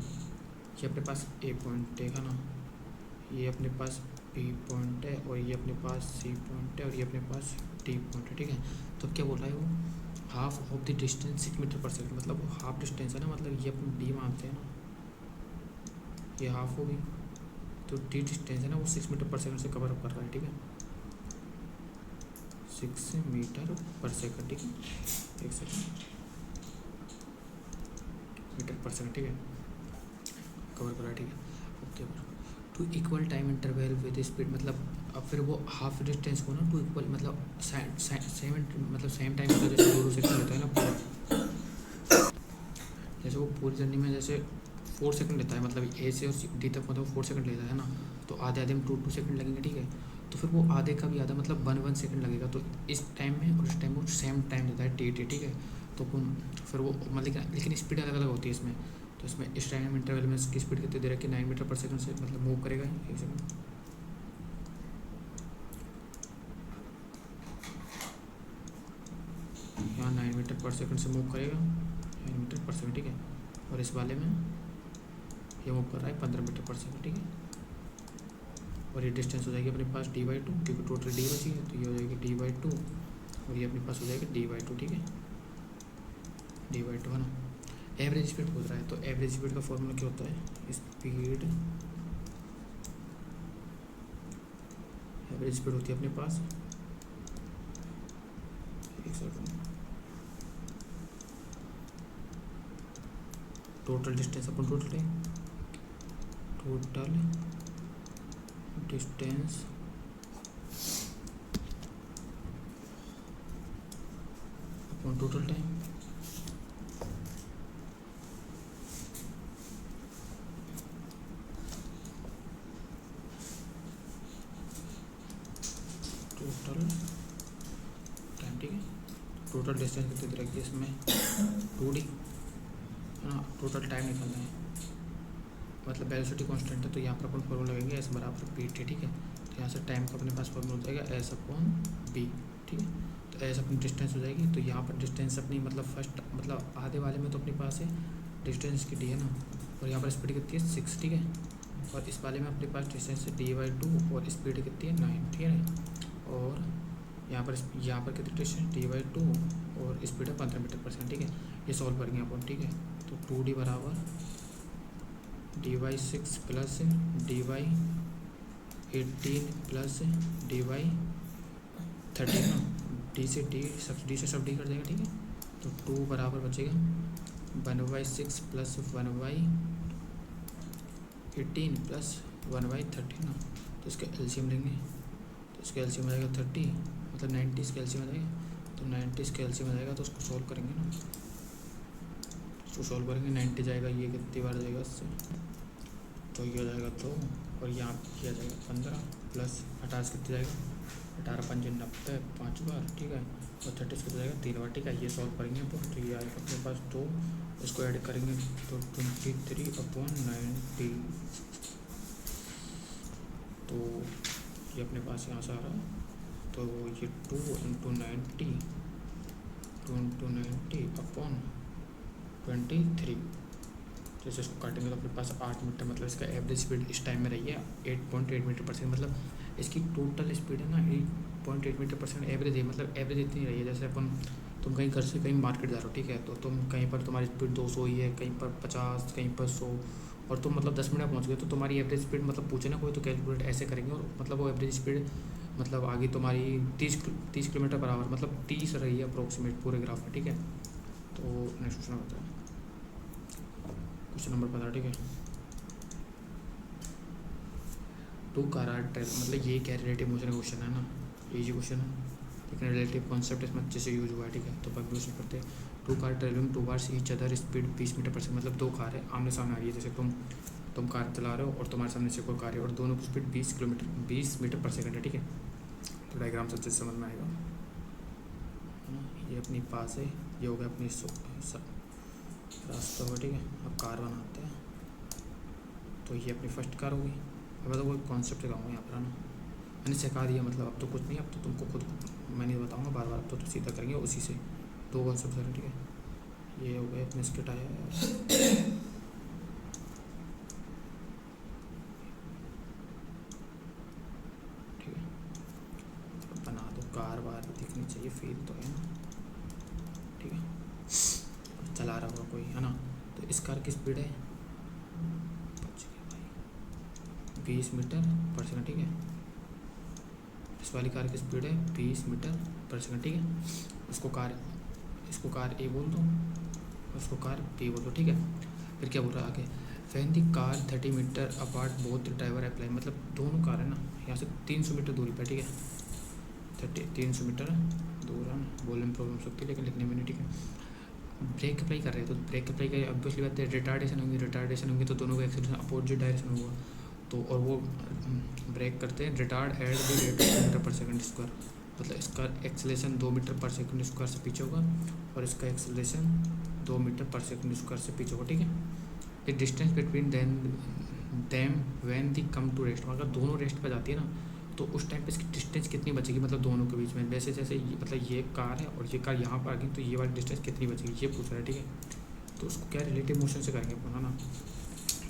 ये अपने पास ए पॉइंट है ना, ये अपने पास बी पॉइंट है, और ये अपने पास सी पॉइंट है, और ये अपने पास डी पॉइंट है, ठीक है। तो क्या बोल रहा है वो, half of the distance 6 metre per second, मतलब वो हाफ डिस्टेंस है ना, मतलब ये अपन डी मानते हैं ना, ये हाफ होगी, तो डी डिस्टेंस है ना वो 6 मीटर पर सेकेंड से कवर अप कर रहा है, ठीक है, 6 मीटर पर सेकेंड, ठीक है, 1 सेकेंड, मीटर पर सेकेंड, ठीक है, कवर कर रहा है, ठीक है। Okay, two equal time interval with speed, मतलब अब फिर वो हाफ डिस्टेंस को ना टू इक्वल मतलब सेम टाइम होता है, जैसे 2 सेकंड लेता है ना पूरा, जैसे वो पूरी जर्नी में जैसे 4 सेकंड लेता है, मतलब ए से और डी तक मतलब 4 सेकंड लेता है ना, तो आधे आधे में 2 सेकंड लगेंगे, ठीक है। तो फिर वो आधे का भी आधा मतलब 1 सेकंड लगेगा, तो इस टाइम में और इस टाइम में सेम टाइम देता है टी, ठीक है। तो फिर वो मतलब लेकिन स्पीड अलग अलग होती है इसमें, तो इसमें इस टाइम इंटरवल में इसकी स्पीड कितनी दे रहा है कि 9 मीटर पर सेकंड से मतलब मूव करेगा, 1 सेकंड, यहाँ 9 मीटर पर सेकंड से मूव करेगा, 9 मीटर पर सेकंड, ठीक है। और इस वाले में ये मूव कर रहा है 15 मीटर पर सेकंड, ठीक है। और ये डिस्टेंस हो जाएगी अपने पास d/2, क्योंकि टोटल डी बची है, तो ये हो जाएगी d/2, और ये अपने पास हो जाएगी d/2, ठीक है, d/2, है ना। एवरेज स्पीड पूछ रहा है, तो एवरेज स्पीड का फॉर्मूला क्या होता है, स्पीड एवरेज स्पीड होती है अपने पास, एक सेकंड, टोटल डिस्टेंस अपन total distance upon total time, ठीक है। टोटल डिस्टेंस कितनी दे रखी है इसमें 2D, है ना। टोटल टाइम निकालना है, मतलब वेलोसिटी कांस्टेंट है, तो यहाँ पर अपन फॉर्मूला लगेंगे एस बराबर पी टी, ठीक है। तो यहाँ से टाइम का अपने पास फॉर्मूला हो जाएगा एस अपॉन बी, ठीक है। तो एस अपनी डिस्टेंस हो जाएगी, तो यहाँ पर डिस्टेंस अपनी मतलब फर्स्ट मतलब आधे वाले में तो अपने पास है डिस्टेंस की डी, है ना, और यहाँ पर स्पीड कितनी है 6, ठीक है। और इस वाले में अपने पास डिस्टेंस है d/2 और स्पीड कितनी है 9, ठीक है। और यहाँ पर कितनी डिस्टेंस d/2 और स्पीड है 15 मीटर पर सेकंड, ठीक है। ये सॉल्व करेंगे अपन, ठीक है। तो 2D बराबर d/6 plus d/18 plus d/13 ना, डी से सब डी कर जाएगा, ठीक है। तो 2 बराबर बचेगा 1/6 प्लस 1/18 प्लस 1/13 ना, तो इसका एलसीएम लेंगे, तो इसका एलसीएम आ जाएगा 30, मतलब 90 इसका एलसीएम आ जाएगा, तो 90 इसका एलसीएम आ जाएगा, तो उसको सॉल्व करेंगे ना, उसको सॉल्व करेंगे 90 जाएगा, ये कितनी बार जाएगा इससे, तो ये हो जाएगा 2, और यहाँ किया जाएगा 15 प्लस 28 कितनी जाएगा 18 5 90 5 बार, ठीक है। और 30 कितना जाएगा 3 बार, ठीक है। ये सॉल्व करेंगे अपन, तो ये आएगा अपने पास 2, इसको ऐड करेंगे तो 23/90, तो ये अपने पास यहाँ से आ रहा है, तो ये 2 × 90/23, जैसे इसको काटेंगे तो अपने पास 8 मीटर, मतलब इसका एवरेज स्पीड इस टाइम में रही है 8.8 मीटर पर सेकंड, मतलब इसकी टोटल स्पीड है ना 8.8 मीटर पर सेकंड एवरेज है, मतलब एवरेज इतनी रही है। जैसे अपन तुम कहीं घर से कहीं मार्केट जा रहे हो, ठीक है, तो तुम कहीं पर तुम्हारी स्पीड 200 ही है, कहीं पर 50, कहीं पर 100, और तुम मतलब 10 मिनट पहुँच गए, तो तुम्हारी एवरेज स्पीड मतलब पूछे ना कोई तो कैलकुलेट ऐसे करेंगे, और मतलब वो एवरेज स्पीड मतलब आगे तुम्हारी 30 किलोमीटर पर आवर, मतलब 30 रही है अप्रोक्सीमेट पूरे ग्राफ में, ठीक है। तो नेक्स्ट क्वेश्चन होता है क्वेश्चन नंबर 15, ठीक है। टू कार आर ट्रेवल, मतलब ये क्या रिलेटिव मोशन का क्वेश्चन है ना, इजी क्वेश्चन है, लेकिन रिलेटिव कॉन्सेप्ट इसमें अच्छे से यूज हुआ है, ठीक है। तो कंक्लूजन करते हैं, two car travelling towards each other speed 20 metre per second, मतलब दो कार है आमने सामने आ रही है, जैसे तुम कार चला रहे हो और तुम्हारे सामने से कोई कार है और दोनों की स्पीड 20 मीटर पर सेकंड है, ठीक है। तो डायग्राम से अच्छे से समझ में आएगा, है ना। ये अपनी पास है, ये हो गया अपनी रास्ता होगा, ठीक है। अब कार बनाते हैं, तो ये अपनी फर्स्ट कार होगी। अब तो कोई कॉन्सेप्ट लगाऊंगा यहाँ पर, है ना, मैंने सिखा दिया, मतलब अब तो कुछ नहीं, अब तो तुमको खुद मैं नहीं बताऊँगा बार बार, अब तो सीधा करेंगे उसी से, दो कॉन्सेप्ट करें, ठीक है। ये हो गए अपने इसके टायर, ठीक है। बना दो, कार बार दिखनी चाहिए, फील तो है ना, ठीक है। चला रहा होगा कोई, है ना। तो इस कार की स्पीड है 20 मीटर पर सेकंड, ठीक है। इस वाली कार की स्पीड है 20 मीटर पर सेकंड, ठीक है। इसको कार ए बोल दो, उसको कार बी बोल दो, ठीक है। फिर क्या बोल रहा है आगे, when the car 30 metre apart both driver apply, मतलब दोनों कार है ना यहाँ से 300 मीटर दूरी पर, ठीक है। 300 मीटर दूर है ना, बोलने में प्रॉब्लम सकती है लेकिन लिखने में नहीं, ठीक है। ब्रेक अप्लाई कर रहे हैं, तो ब्रेक अप्लाई कर ऑब्वियसली बात है, रिटार्डेशन होंगी तो दोनों का एक्सीलरेशन अपोजिट डायरेक्शन होगा, तो और वो ब्रेक करते हैं retard at the rate of 2 metre per second square, मतलब इसका acceleration 2 metre per second square से पीछे होगा और इसका acceleration 2 metre per second square से पीछे होगा, ठीक है। The distance between them when they come to rest, अगर दोनों रेस्ट पर जाती है ना तो उस टाइम पे इसकी डिस्टेंस कितनी बचेगी, मतलब दोनों के बीच में, वैसे जैसे ये मतलब ये कार है और ये कार यहाँ पर आ गई तो ये वाली डिस्टेंस कितनी बचेगी ये पूछ रहा है, ठीक है। तो उसको क्या रिलेटिव मोशन से करेंगे अपन, है ना।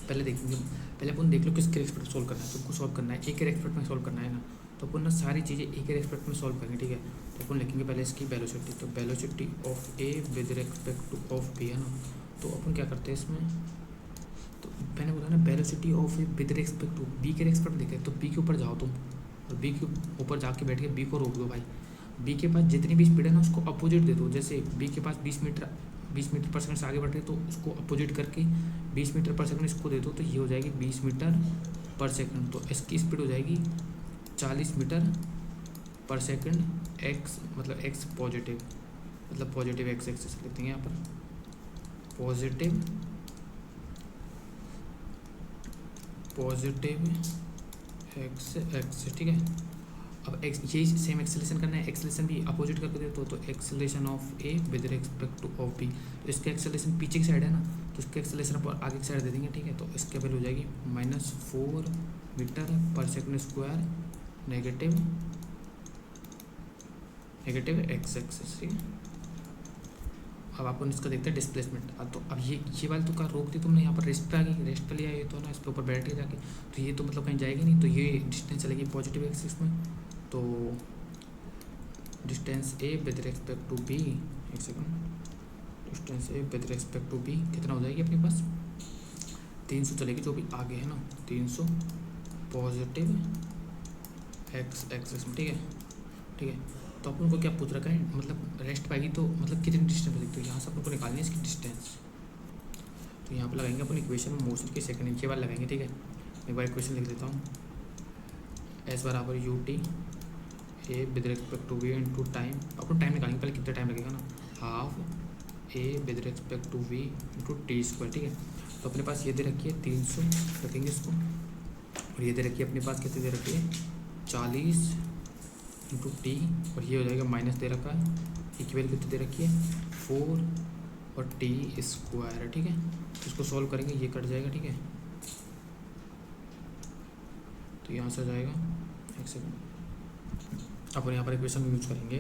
पहले देखेंगे, पहले अपन देख लो किसके रेस्पेक्ट सोल्व करना है, तुमको सोल्व करना है एक के रेस्पेक्ट में सोल्व करना है ना, तो अपन ना सारी चीज़ें एक के रेस्पेक्ट में सोल्व करेंगे, ठीक है। तो अपन लिखेंगे पहले इसकी वेलोसिटी, तो velocity of A with respect to of B, है ना। तो अपन क्या करते हैं इसमें, तो मैंने बोला ना velocity of A with respect to B के रेस्पेक्ट देखे, तो बी के ऊपर जाओ तुम और बी के ऊपर जाके बैठ के बी को रोक दो भाई, बी के पास जितनी भी स्पीड है ना उसको अपोजिट दे दो, जैसे बी के पास 20 मीटर पर सेकंड से आगे बढ़ रहे तो उसको अपोजिट करके 20 मीटर पर सेकंड इसको दे दो, तो ये हो जाएगी 20 मीटर पर सेकंड, तो इसकी स्पीड हो जाएगी 40 मीटर पर सेकंड, एक्स मतलब एक्स पॉजिटिव, मतलब पॉजिटिव एक्स एक्सिस लिखते हैं यहाँ पर, पॉजिटिव एक्स एक्स, ठीक है। अब एक्स यही सेम एक्सेलेशन करना है, एक्सेलेशन भी अपोजिट करके दे तो acceleration of A with respect to of B, तो इसका एक्सेलेशन पीछे की साइड है ना तो इसके एक्सेलेशन पर आगे की साइड दे देंगे, ठीक है। तो इसके वैल्यू हो जाएगी -4 metre per second square negative x axis, ठीक है। अब अपन इसका देखते हैं डिस्प्लेसमेंट, तो अब ये वाली तो कार रोक दी तुमने, यहाँ पर रेस्ट पे आ गई, रेस्ट पे लिया ये तो ना इसके ऊपर बैठ के जाके, तो ये तो मतलब कहीं जाएगी नहीं, तो ये डिस्टेंस चलेगी पॉजिटिव एक्सिस में, तो distance A with respect to B, एक second, distance A with respect to B कितना हो जाएगी अपने पास 300 चलेगी, जो भी आगे है ना 300 पॉजिटिव एक्स एक्सिस में, ठीक है, ठीक है। तो अपन को क्या पूछ रखा है, मतलब रेस्ट पाएगी तो मतलब कितनी डिस्टेंस बचेगी, तो यहाँ से अपन को निकालनी है इसकी डिस्टेंस, तो यहाँ पर लगाएंगे अपन इक्वेशन में मोशन की सेकंड इंच के बाद लगाएंगे, ठीक है। एक बार इक्वेशन लिख देता हूँ, एस बराबर U T A with respect to V into time, अपन टाइम निकालेंगे पहले कितना टाइम लगेगा ना, half A with respect to V into T square, ठीक है। तो अपने पास ये दे रखी है 300 रखेंगे इसको, और ये दे रखी है अपने पास कितनी दे रखी है 40 इंटू टी, और ये हो जाएगा माइनस दे रखा है, इक्वल कितनी दे रखी है 4 और टी स्क्वायर है, ठीक है। इसको सॉल्व करेंगे ये कट जाएगा, ठीक है। तो यहाँ से आ जाएगा, एक सेकंड, अपन यहाँ पर इक्वेशन यूज करेंगे,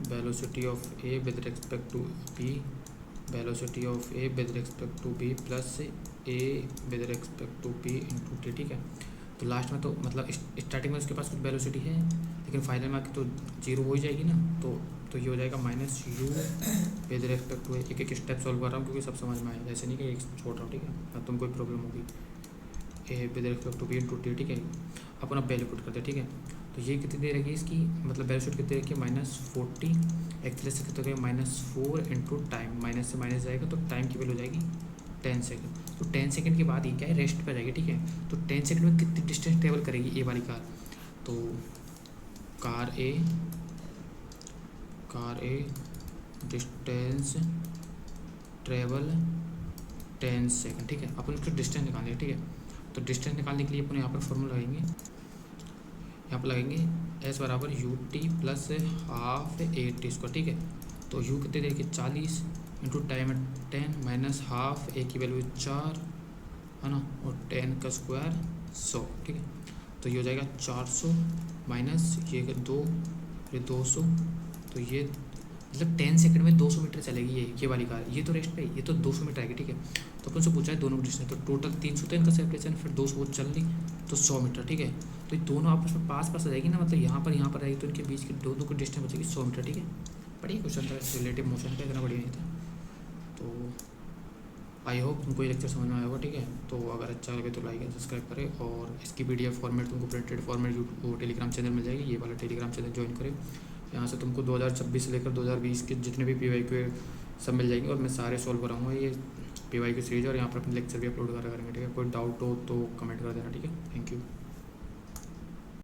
velocity of A with respect to B, velocity of A with respect to B plus A with respect to B into T, ठीक है। तो लास्ट में तो मतलब स्टार्टिंग में उसके पास कुछ वेलोसिटी है लेकिन फाइनल में आके तो 0 हो ही जाएगी ना, तो ये हो जाएगा -u विद रिस्पेक्ट टू, एक एक स्टेप सॉल्व कर रहा हूँ क्योंकि सब समझ में आया, ऐसे नहीं कि एक छोड़ रहा हूँ, ठीक है, अब तुम कोई प्रॉब्लम होगी, A with respect to B into T, ठीक है। अपन अब वैल्यू पुट करते हैं, ठीक है। तो ये कितनी देर रहेगी इसकी, मतलब वैल्यू कितनी रहेगी -40, एक्सेलरेशन कितना होगा -4 इंटू टाइम, माइनस से माइनस जाएगा तो टाइम की वैल्यू हो जाएगी 10 सेकंड। तो 10 सेकंड के बाद ये क्या है, रेस्ट पर जाएगी, ठीक है। तो 10 सेकंड में कितनी डिस्टेंस ट्रेवल करेगी ये वाली कार, तो कार ए डिस्टेंस ट्रेवल 10 सेकंड, ठीक है। अपन उसको डिस्टेंस निकालेंगे, ठीक है। तो डिस्टेंस निकालने के लिए अपन यहाँ पर फॉर्मूला लगाएंगे, यहाँ पर लगेंगे एस बराबर U T plus half A T square, ठीक है। तो यू कितने देर की 40 इंटू टाइम 10 माइनस हाफ ए की वैल्यू 4 है ना, और 10 का स्क्वायर 100, ठीक है। तो ये हो जाएगा 400 माइनस ये 2, ये 200, तो ये मतलब 10 सेकंड में 200 मीटर चलेगी ये वाली कार। ये तो रेस्ट पे ये तो 200 मीटर आएगी, ठीक है। तो अपन से पूछा है दोनों की डिस्टेंस, तो टोटल 300 था इनका सेपरेशन, फिर 200 वो चल ली तो 100 मीटर, ठीक है। तो ये दोनों आपस में पास आ जाएगी ना, मतलब यहाँ पर आएगी, तो इनके बीच की दोनों की डिस्टेंस बचेगी 100 मीटर, ठीक है। बढ़िया क्वेश्चन था, रिलेटिव मोशन का इतना बढ़िया नहीं था। तो आई होप तुमको ये लेक्चर समझ में आया होगा, ठीक है। तो अगर अच्छा लगे तो लाइक एंड सब्सक्राइब करें, और इसकी PDF फॉर्मेट तुमको printed format YouTube Telegram channel मिल जाएगी, ये वाला टेलीग्राम चैनल ज्वाइन करें। यहाँ से तुमको 2026 से लेकर 2020 के जितने भी PYQ सब मिल जाएंगे, और मैं सारे सॉल्व कराऊंगा ये PYQ सीरीज, और यहाँ पर अपने लेक्चर भी अपलोड करा करेंगे, ठीक है। कोई डाउट हो तो कमेंट कर देना, ठीक है। Thank you.